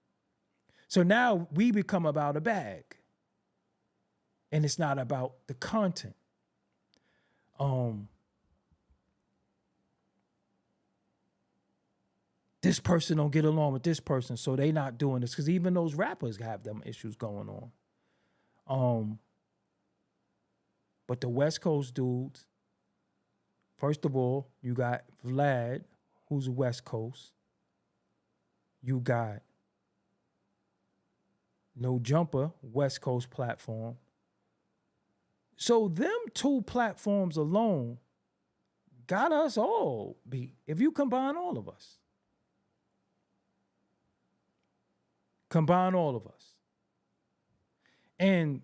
[SPEAKER 1] So now we become about a bag. And it's not about the content. This person don't get along with this person, so they not doing this. Because even those rappers have them issues going on. But the West Coast dudes, first of all, you got Vlad, who's West Coast. You got No Jumper, West Coast platform. So them two platforms alone got us all beat. If you combine all of us. Combine all of us. And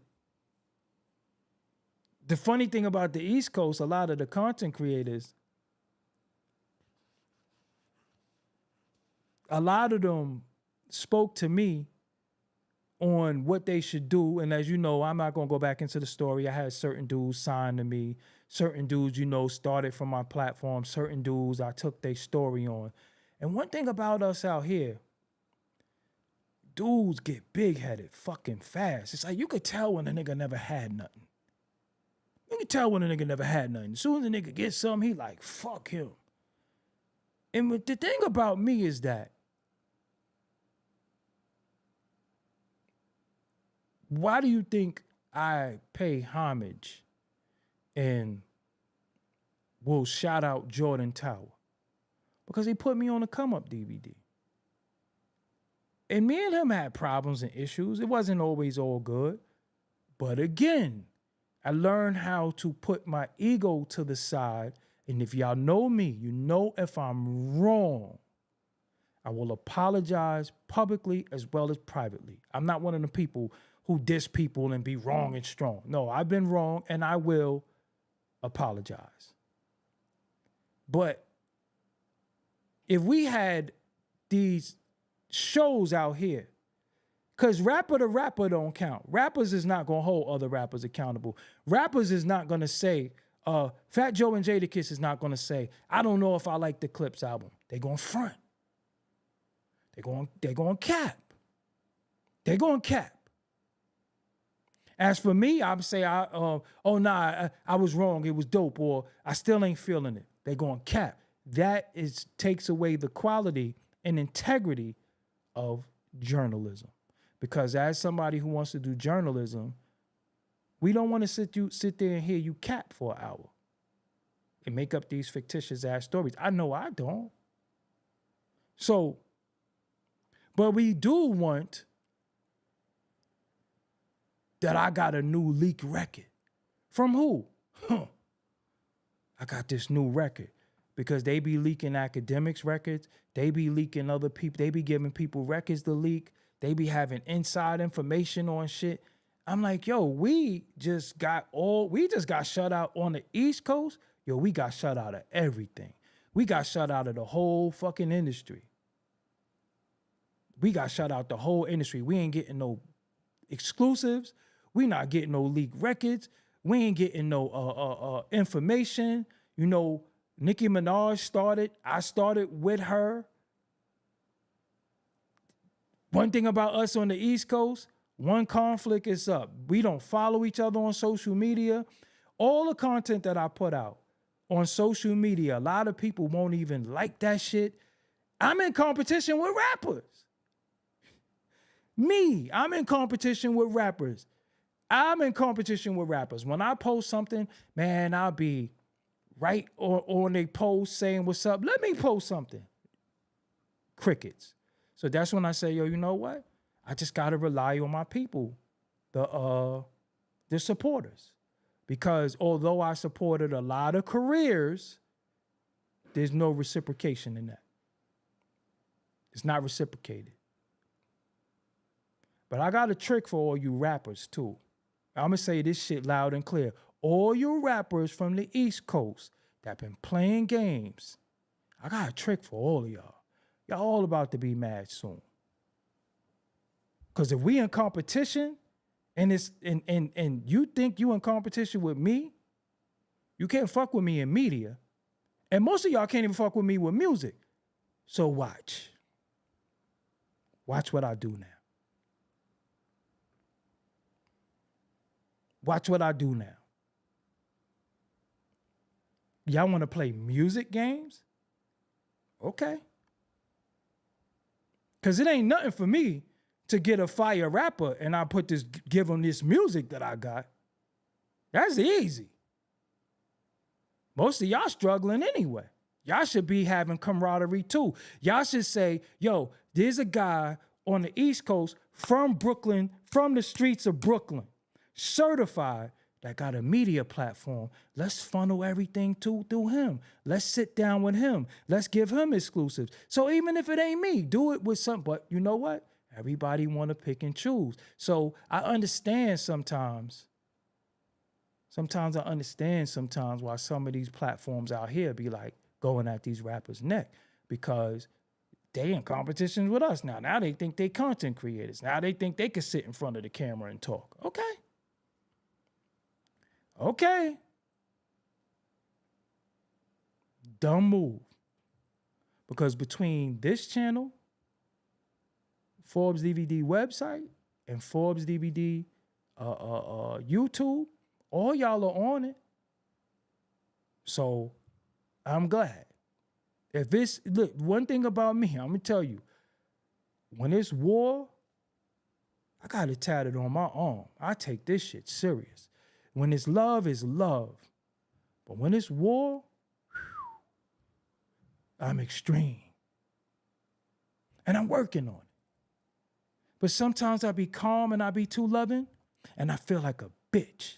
[SPEAKER 1] the funny thing about the East Coast, a lot of the content creators, a lot of them spoke to me on what they should do. And as you know, I'm not going to go back into the story. I had certain dudes signed to me, certain dudes, started from my platform, certain dudes I took their story on. And one thing about us out here, dudes get big-headed fucking fast. It's like you could tell when a nigga never had nothing. You can tell when a nigga never had nothing. As soon as a nigga gets something, he like, fuck him. And the thing about me is that why do you think I pay homage and will shout out Jordan Tower? Because he put me on a come-up DVD. And me and him had problems and issues. It wasn't always all good. But again, I learned how to put my ego to the side. And if y'all know me, you know if I'm wrong, I will apologize publicly as well as privately. I'm not one of the people who diss people and be wrong and strong. No, I've been wrong and I will apologize. But if we had these shows out here, because rapper to rapper don't count. Rappers is not going to hold other rappers accountable. Rappers is not going to say, Fat Joe and Jadakiss is not going to say, I don't know if I like the Clips album. They're going to front. They're going to cap. They're going to cap. As for me, I'm say, I was wrong. It was dope, or I still ain't feeling it. They're going to cap. That takes away the quality and integrity of journalism. Because as somebody who wants to do journalism, we don't want to sit there and hear you cap for an hour and make up these fictitious ass stories. I know I don't. So, but we do want that I got a new leaked record. From who? I got this new record. Because they be leaking academics records. They be leaking other people. They be giving people records to leak. They be having inside information on shit. I'm like, yo, we just got shut out on the East Coast. Yo, we got shut out of everything. We got shut out of the whole fucking industry. We got shut out the whole industry. We ain't getting no exclusives. We not getting no leaked records. We ain't getting no information. Nicki Minaj started. I started with her. One thing about us on the East Coast, one conflict is up. We don't follow each other on social media. All the content that I put out on social media, a lot of people won't even like that shit. I'm in competition with rappers. I'm in competition with rappers. When I post something, man, I'll be right on their post saying what's up. Let me post something. Crickets. So that's when I say, yo, you know what? I just got to rely on my people, the supporters. Because although I supported a lot of careers, there's no reciprocation in that. It's not reciprocated. But I got a trick for all you rappers, too. I'm going to say this shit loud and clear. All you rappers from the East Coast that been playing games, I got a trick for all of y'all. Y'all all about to be mad soon. Because if we in competition and you think you in competition with me, you can't fuck with me in media. And most of y'all can't even fuck with me with music. So watch. Watch what I do now. Watch what I do now. Y'all want to play music games? Okay. Because it ain't nothing for me to get a fire rapper and I give them this music that I got. That's easy. Most of y'all struggling anyway. Y'all should be having camaraderie too. Y'all should say, yo, there's a guy on the East Coast from Brooklyn, from the streets of Brooklyn, certified, that got a media platform. Let's funnel everything through him. Let's sit down with him. Let's give him exclusives. So even if it ain't me, do it with some. But you know what? Everybody want to pick and choose. So I understand sometimes. Sometimes I understand why some of these platforms out here be like going at these rappers' neck, because they in competition with us now. Now they think they content creators. Now they think they can sit in front of the camera and talk. Okay. Dumb move. Because between this channel, Forbes DVD website, and Forbes DVD YouTube, all y'all are on it. So I'm glad. If it's, look, one thing about me, I'm gonna tell you, when it's war, I got it tatted on my arm. I take this shit serious. When it's love, it's love. But when it's war, I'm extreme. And I'm working on it. But sometimes I be calm and I be too loving, and I feel like a bitch.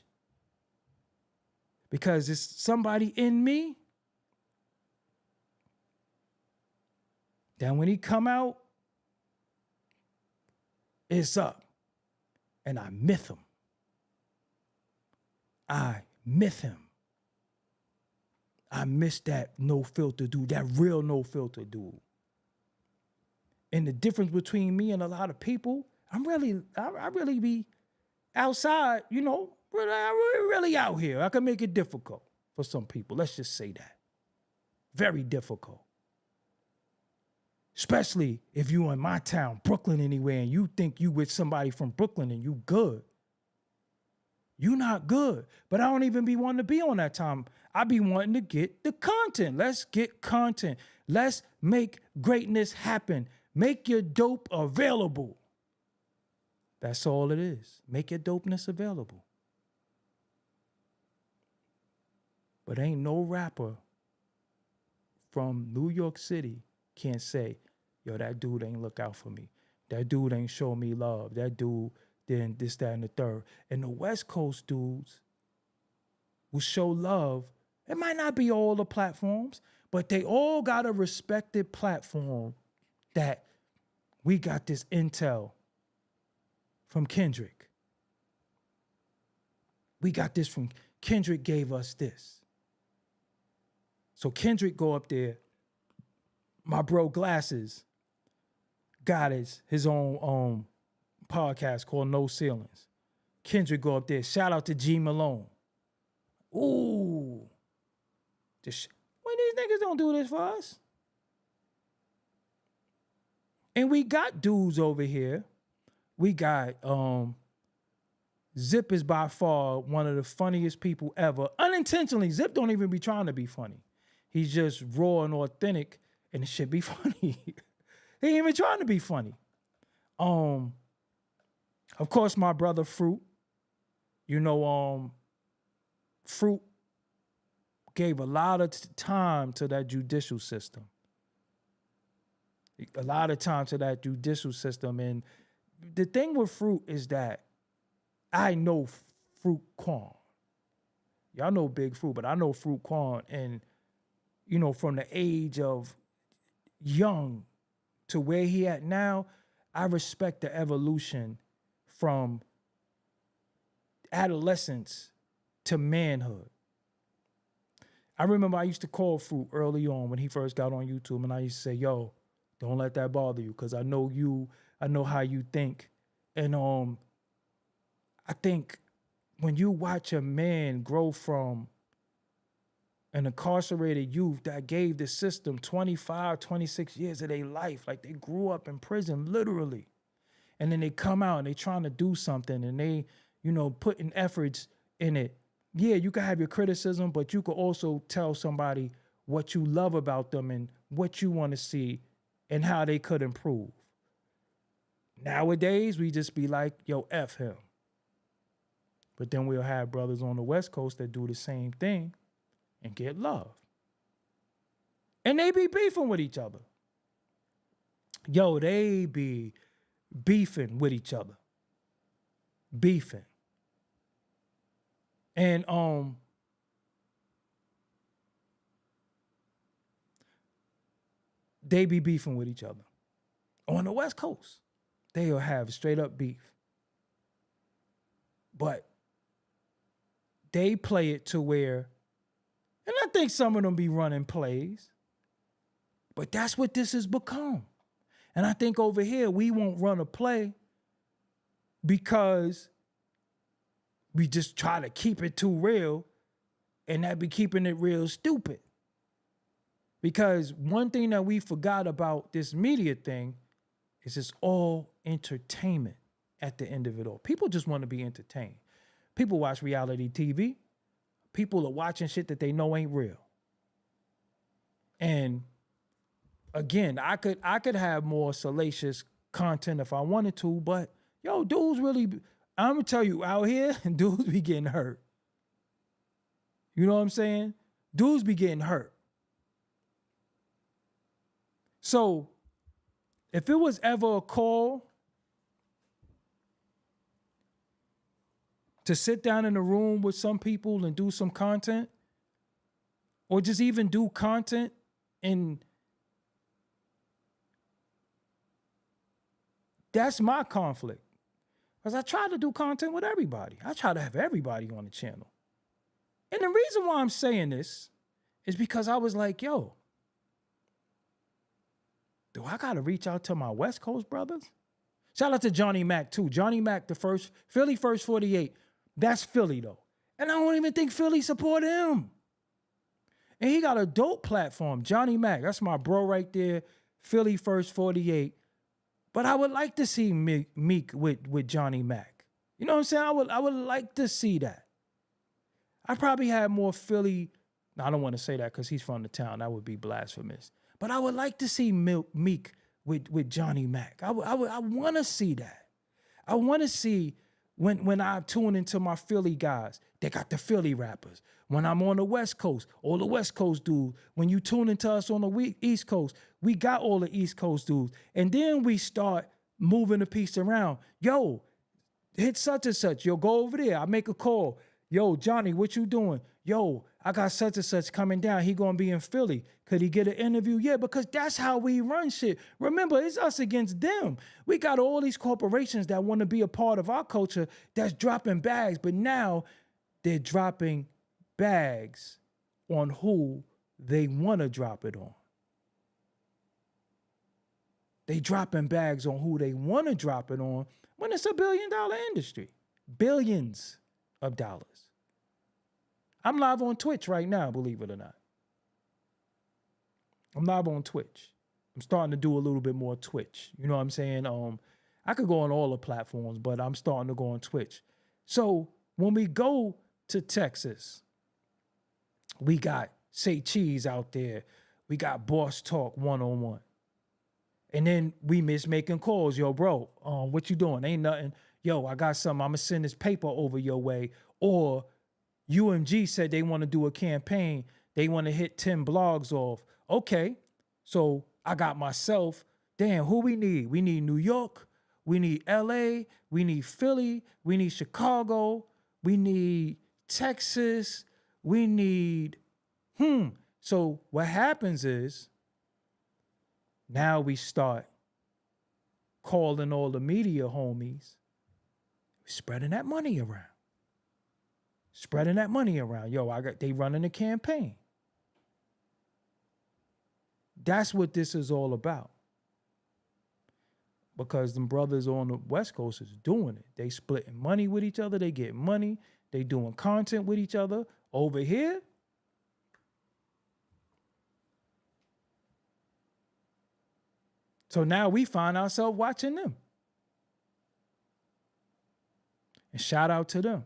[SPEAKER 1] Because it's somebody in me that when he come out, it's up. And I myth him. I miss that no filter dude, that real no filter dude. And the difference between me and a lot of people, I really be outside, you know, really out here. I can make it difficult for some people. Let's just say that. Very difficult. Especially if you in my town, Brooklyn anywhere, and you think you with somebody from Brooklyn and you good. You not good. But I don't even be wanting to be on that time. I be wanting to get the content. Let's get content. Let's make greatness happen. Make your dope available. That's all it is. Make your dopeness available. But ain't no rapper from New York City can't say, yo, that dude ain't look out for me. That dude ain't show me love. That dude didn't this, that, and the third. And the West Coast dudes will show love. It might not be all the platforms, but they all got a respected platform that we got this intel from Kendrick. We got this from Kendrick gave us this. So Kendrick go up there. My bro Glasses got his own podcast called No Ceilings. Kendrick go up there. Shout out to G Malone. Ooh. When these niggas don't do this for us? And we got dudes over here. We got Zip is by far one of the funniest people ever. Unintentionally, Zip don't even be trying to be funny. He's just raw and authentic, and it should be funny. He ain't even trying to be funny. Of course, my brother Fruit. You know, Fruit gave a lot of time to that judicial system. A lot of time to that judicial system. And the thing with Fruit is that I know Fruit Quan. Y'all know Big Fruit, but I know Fruit Quan. And, you know, from the age of young to where he at now, I respect the evolution from adolescence to manhood. I remember I used to call Fruit early on when he first got on YouTube, and I used to say, yo, don't let that bother you, because I know you, I know how you think. And I think when you watch a man grow from an incarcerated youth that gave the system 25, 26 years of their life, like they grew up in prison, literally. And then they come out and they trying to do something and they, you know, putting efforts in it. Yeah, you can have your criticism, but you could also tell somebody what you love about them and what you want to see and how they could improve. Nowadays, we just be like, yo, F him. But then we'll have brothers on the West Coast that do the same thing and get love. And they be beefing with each other. Yo, they be beefing with each other. Beefing. And they be beefing with each other. On the West Coast, they'll have straight up beef. But they play it to where, and I think some of them be running plays, but that's what this has become. And I think over here, we won't run a play because we just try to keep it too real, and that be keeping it real stupid. Because one thing that we forgot about this media thing is it's all entertainment at the end of it all. People just want to be entertained. People watch reality TV. People are watching shit that they know ain't real. And again, I could have more salacious content if I wanted to, but yo, dudes really, I'm gonna tell you, out here, dudes be getting hurt. You know what I'm saying? Dudes be getting hurt. So if it was ever a call to sit down in a room with some people and do some content, or just even do content, and that's my conflict. Because I try to do content with everybody. I try to have everybody on the channel. And the reason why I'm saying this is because I was like, yo, do I got to reach out to my West Coast brothers? Shout out to Johnny Mac, too. Johnny Mac, the first, Philly First 48. That's Philly, though. And I don't even think Philly support him. And he got a dope platform, Johnny Mac. That's my bro right there, Philly First 48. But I would like to see Meek with Johnny Mac. You know what I'm saying? I would like to see that. I probably have more Philly. No, I don't want to say that because he's from the town. That would be blasphemous. But I would like to see Meek with Johnny Mac. I want to see that. I want to see when I tune into my Philly guys, they got the Philly rappers. When I'm on the West Coast, all the West Coast dudes. When you tune into us on the East Coast, we got all the East Coast dudes. And then we start moving the piece around. Yo, hit such and such. Yo, go over there. I make a call. Yo, Johnny, what you doing? Yo, I got such and such coming down. He gonna be in Philly. Could he get an interview? Yeah, because that's how we run shit. Remember, it's us against them. We got all these corporations that want to be a part of our culture that's dropping bags, but now they're dropping bags on who they want to drop it on. They dropping bags on who they want to drop it on when it's $1 billion industry. Billions of dollars. I'm live on Twitch right now, believe it or not. I'm live on Twitch. I'm starting to do a little bit more Twitch. You know what I'm saying? I could go on all the platforms, but I'm starting to go on Twitch. So when we go to Texas, we got Say Cheese out there. We got Boss Talk 101. And then we miss making calls. Yo, bro, what you doing? Ain't nothing. Yo, I got something. I'm going to send this paper over your way. Or UMG said they want to do a campaign. They want to hit 10 blogs off. Okay, so I got myself. Damn, who we need? We need New York. We need LA. We need Philly. We need Chicago. We need Texas. We need, So what happens is now we start calling all the media homies, spreading that money around. Spreading that money around. Yo, they running a campaign. That's what this is all about. Because them brothers on the West Coast is doing it. They splitting money with each other. They get money. They doing content with each other. Over here, so now we find ourselves watching them. And shout out to them.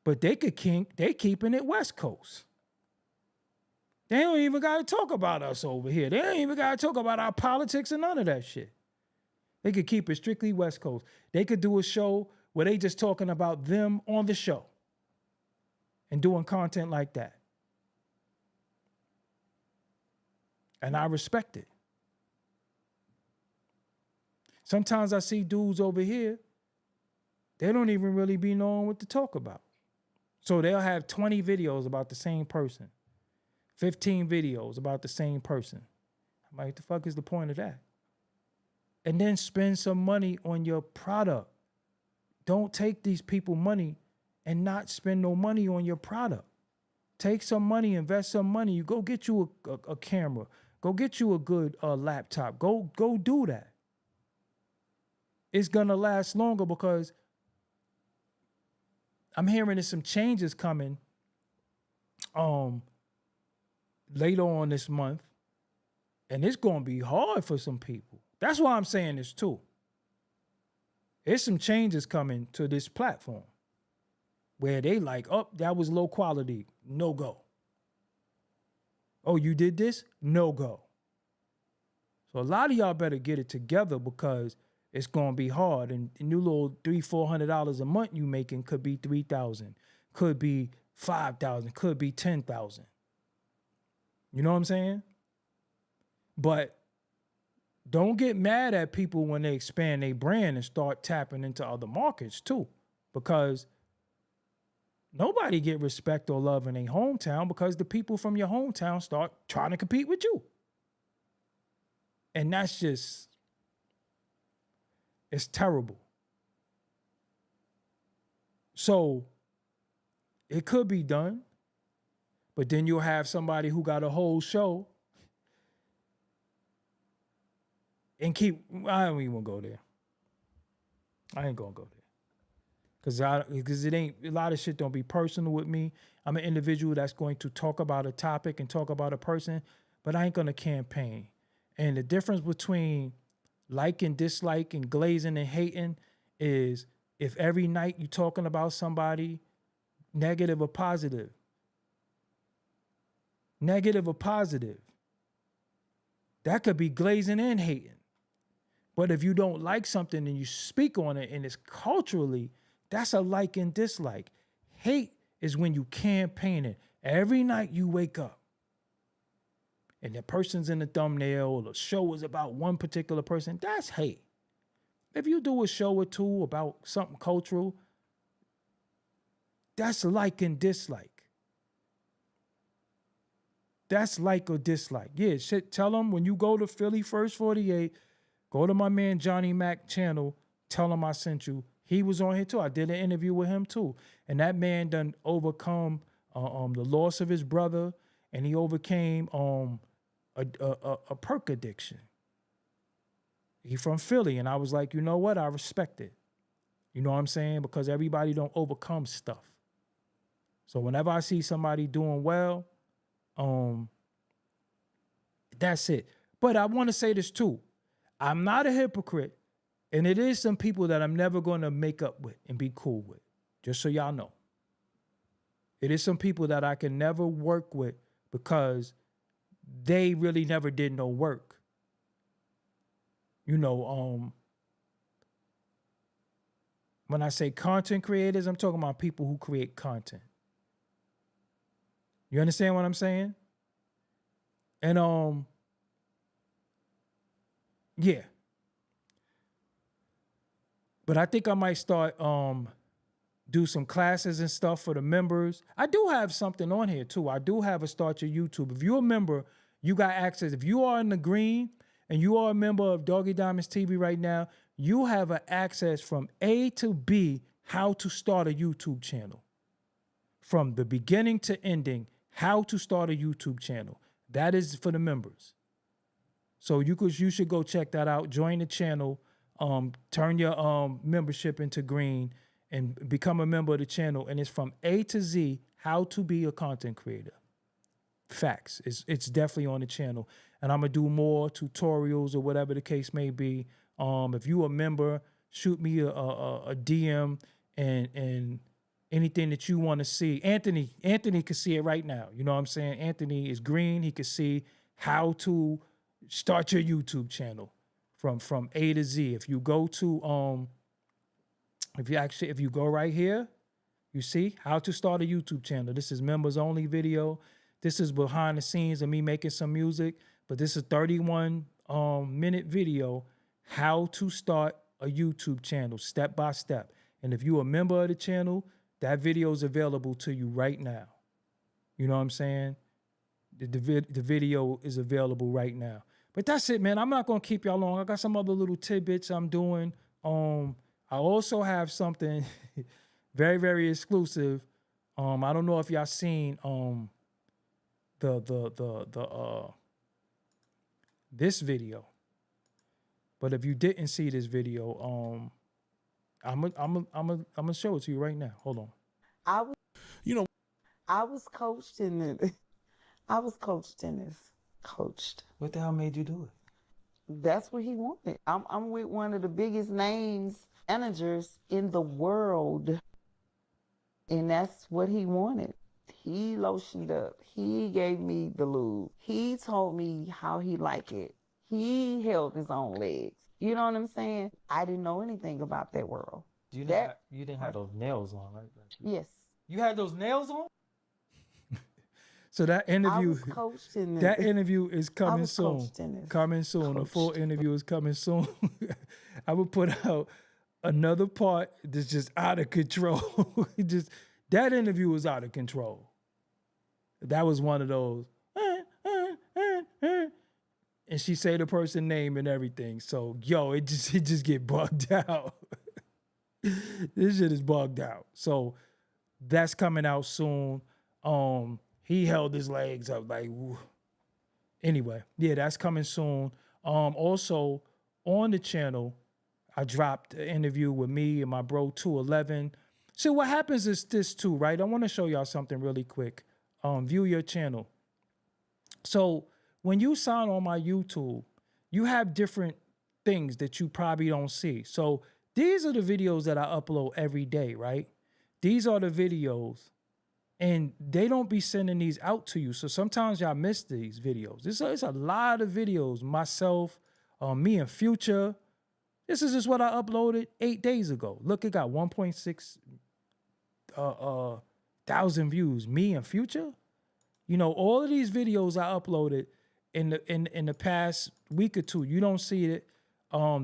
[SPEAKER 1] But they keeping it West Coast. They don't even got to talk about us over here. They don't even got to talk about our politics and none of that shit. They could keep it strictly West Coast. They could do a show where they just talking about them on the show and doing content like that. And I respect it. Sometimes I see dudes over here, they don't even really be knowing what to talk about. So they'll have 20 videos about the same person, 15 videos about the same person. I'm like, the fuck is the point of that? And then spend some money on your product. Don't take these people money and not spend no money on your product. Take some money, invest some money. You go get you a camera. Go get you a good laptop. Go do that. It's gonna last longer because I'm hearing there's some changes coming later on this month, and it's gonna be hard for some people. That's why I'm saying this too. There's some changes coming to this platform where they like, oh, that was low quality, no go. Oh, you did this? No go. So a lot of y'all better get it together because it's gonna be hard. And new little $300-400 a month you making could be $3,000, could be $5,000, could be $10,000. You know what I'm saying? But don't get mad at people when they expand their brand and start tapping into other markets too, because nobody get respect or love in their hometown because the people from your hometown start trying to compete with you. And that's just, it's terrible. So it could be done, but then you'll have somebody who got a whole show and I don't even go there. I ain't gonna go there. Because it ain't, a lot of shit don't be personal with me. I'm an individual that's going to talk about a topic and talk about a person, but I ain't gonna campaign. And the difference between like and dislike and glazing and hating is if every night you talking about somebody, negative or positive. Negative or positive. That could be glazing and hating. But if you don't like something and you speak on it and it's culturally, that's a like and dislike. Hate is when you campaign it. Every night you wake up and the person's in the thumbnail or the show is about one particular person, that's hate. If you do a show or two about something cultural, that's like and dislike. That's like or dislike. Yeah, shit, tell them when you go to Philly First 48, go to my man Johnny Mac channel, tell him I sent you. He was on here too. I did an interview with him too. And that man done overcome the loss of his brother, and he overcame a perk addiction. He from Philly, and I was like, you know what? I respect it. You know what I'm saying? Because everybody don't overcome stuff. So whenever I see somebody doing well, that's it. But I want to say this too. I'm not a hypocrite, and it is some people that I'm never going to make up with and be cool with, just so y'all know. It is some people that I can never work with because they really never did no work. You know, when I say content creators, I'm talking about people who create content. You understand what I'm saying? And yeah. But I think I might start do some classes and stuff for the members. I do have something on here too. I do have a Start Your YouTube. If you're a member, you got access. If you are in the green and you are a member of Doggie Diamonds TV right now, you have an access from A to B how to start a YouTube channel. From the beginning to ending, how to start a YouTube channel. That is for the members. So you should go check that out. Join the channel. Turn your membership into green and become a member of the channel. And it's from A to Z, how to be a content creator. Facts. It's definitely on the channel. And I'm going to do more tutorials or whatever the case may be. If you a member, shoot me a DM and anything that you want to see. Anthony can see it right now. You know what I'm saying? Anthony is green. He can see how to start your YouTube channel from A to Z. If you go to if you go right here, you see how to start a YouTube channel. This is members only video. This is behind the scenes of me making some music, but this is 31 minute video, how to start a YouTube channel step by step. And if you're a member of the channel, that video is available to you right now. You know what I'm saying? The video is available right now. But that's it, man. I'm not going to keep y'all long. I got some other little tidbits I'm doing. I also have something very, very exclusive. I don't know if y'all seen the this video. But if you didn't see this video, I'm gonna show it to you right now. Hold on.
[SPEAKER 3] I was, I was coached in it. I was coached in this. Coached.
[SPEAKER 1] What the hell made you do it?
[SPEAKER 3] That's what he wanted. I'm with one of the biggest names, managers in the world. And that's what he wanted. He lotioned up. He gave me the lube. He told me how he liked it. He held his own legs. You know what I'm saying? I didn't know anything about that world.
[SPEAKER 1] You didn't have those nails on, right?
[SPEAKER 3] Yes.
[SPEAKER 1] You had those nails on? So that interview,
[SPEAKER 3] I was coached in this.
[SPEAKER 1] that interview is
[SPEAKER 3] I
[SPEAKER 1] coming
[SPEAKER 3] was
[SPEAKER 1] soon.
[SPEAKER 3] coached in this.
[SPEAKER 1] Coming soon. The full interview is coming soon. I will put out another part that's just out of control. That interview was out of control. That was one of those. And she say the person name and everything. So yo, it just get bugged out. This shit is bugged out. So that's coming out soon. He held his legs up like, woo. Anyway, yeah, that's coming soon. Also on the channel, I dropped an interview with me and my bro 211. So what happens is this too, right? I want to show y'all something really quick. View your channel. So when you sign on my YouTube, you have different things that you probably don't see. So these are the videos that I upload every day, right? These are the videos. And they don't be sending these out to you. So sometimes y'all miss these videos. It's a lot of videos. Myself, me and Future. This is just what I uploaded 8 days ago. Look, it got 1.6 thousand views. Me and Future. You know, all of these videos I uploaded in the past week or two. You don't see it.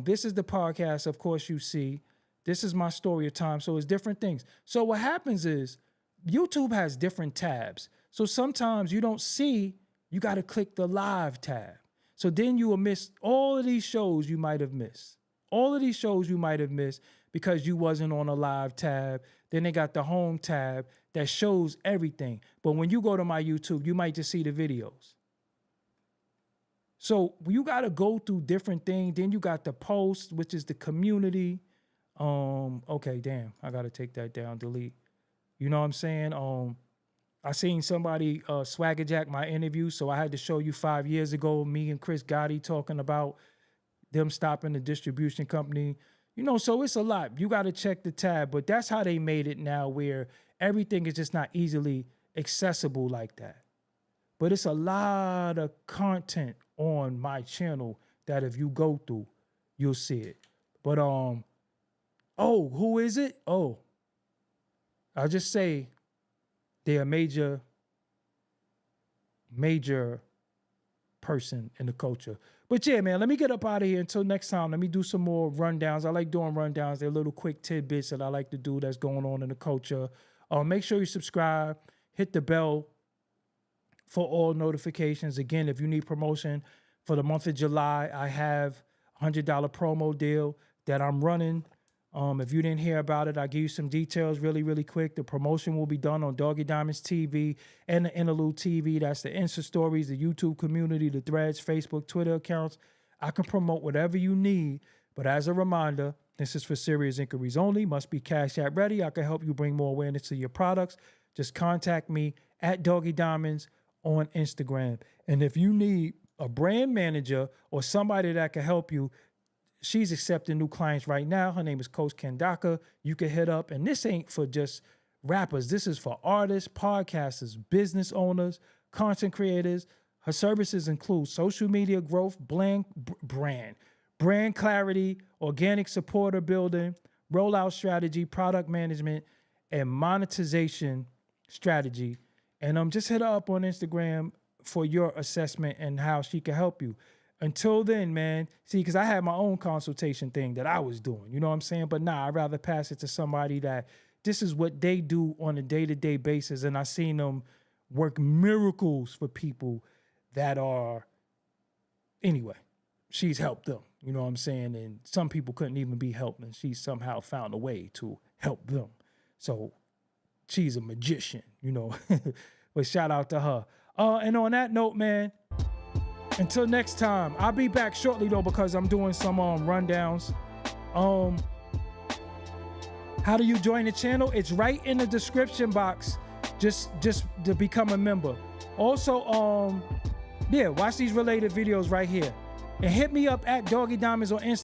[SPEAKER 1] This is the podcast, of course, you see. This is my story of time. So it's different things. So what happens is, YouTube has different tabs. So sometimes you don't see, you got to click the live tab. So then you will miss all of these shows you might have missed. All of these shows you might have missed because you wasn't on a live tab. Then they got the home tab that shows everything. But when you go to my YouTube, you might just see the videos. So you got to go through different things. Then you got the post, which is the community. Okay, damn, I got to take that down, delete. You know what I'm saying? I seen somebody swagger jack my interview, so I had to show you 5 years ago, me and Chris Gotti talking about them stopping the distribution company. You know, so it's a lot. You got to check the tab, but that's how they made it now, where everything is just not easily accessible like that. But it's a lot of content on my channel that if you go through, you'll see it. But oh, who is it? Oh. I'll just say they're a major person in the culture. But yeah, man, let me get up out of here. Until next time, let me do some more rundowns. I like doing rundowns. They're little quick tidbits that I like to do that's going on in the culture. Make sure you subscribe, hit the bell for all notifications. Again, if you need promotion for the month of July, I have a $100 promo deal that I'm running. If you didn't hear about it, I'll give you some details really, really quick. The promotion will be done on Doggie Diamonds TV and the Interlude TV. That's the Insta Stories, the YouTube community, the Threads, Facebook, Twitter accounts. I can promote whatever you need. But as a reminder, this is for serious inquiries only. Must be Cash App ready. I can help you bring more awareness to your products. Just contact me at Doggie Diamonds on Instagram. And if you need a brand manager or somebody that can help you, she's accepting new clients right now. Her name is Coach Kendaka. You can hit up. And this ain't for just rappers. This is for artists, podcasters, business owners, content creators. Her services include social media growth, brand clarity, organic supporter building, rollout strategy, product management, and monetization strategy. And just hit her up on Instagram for your assessment and how she can help you. Until then, man, see, because I had my own consultation thing that I was doing, you know what I'm saying? But nah, I'd rather pass it to somebody that this is what they do on a day-to-day basis. And I've seen them work miracles for people that are, anyway, she's helped them, you know what I'm saying? And some people couldn't even be helped, and she somehow found a way to help them. So she's a magician, you know? But shout out to her. And on that note, man, Until next time, I'll be back shortly though because I'm doing some rundowns. How do you join the channel? It's right in the description box. Just to become a member. Also, yeah, watch these related videos right here. And hit me up at Doggie Diamonds on Instagram.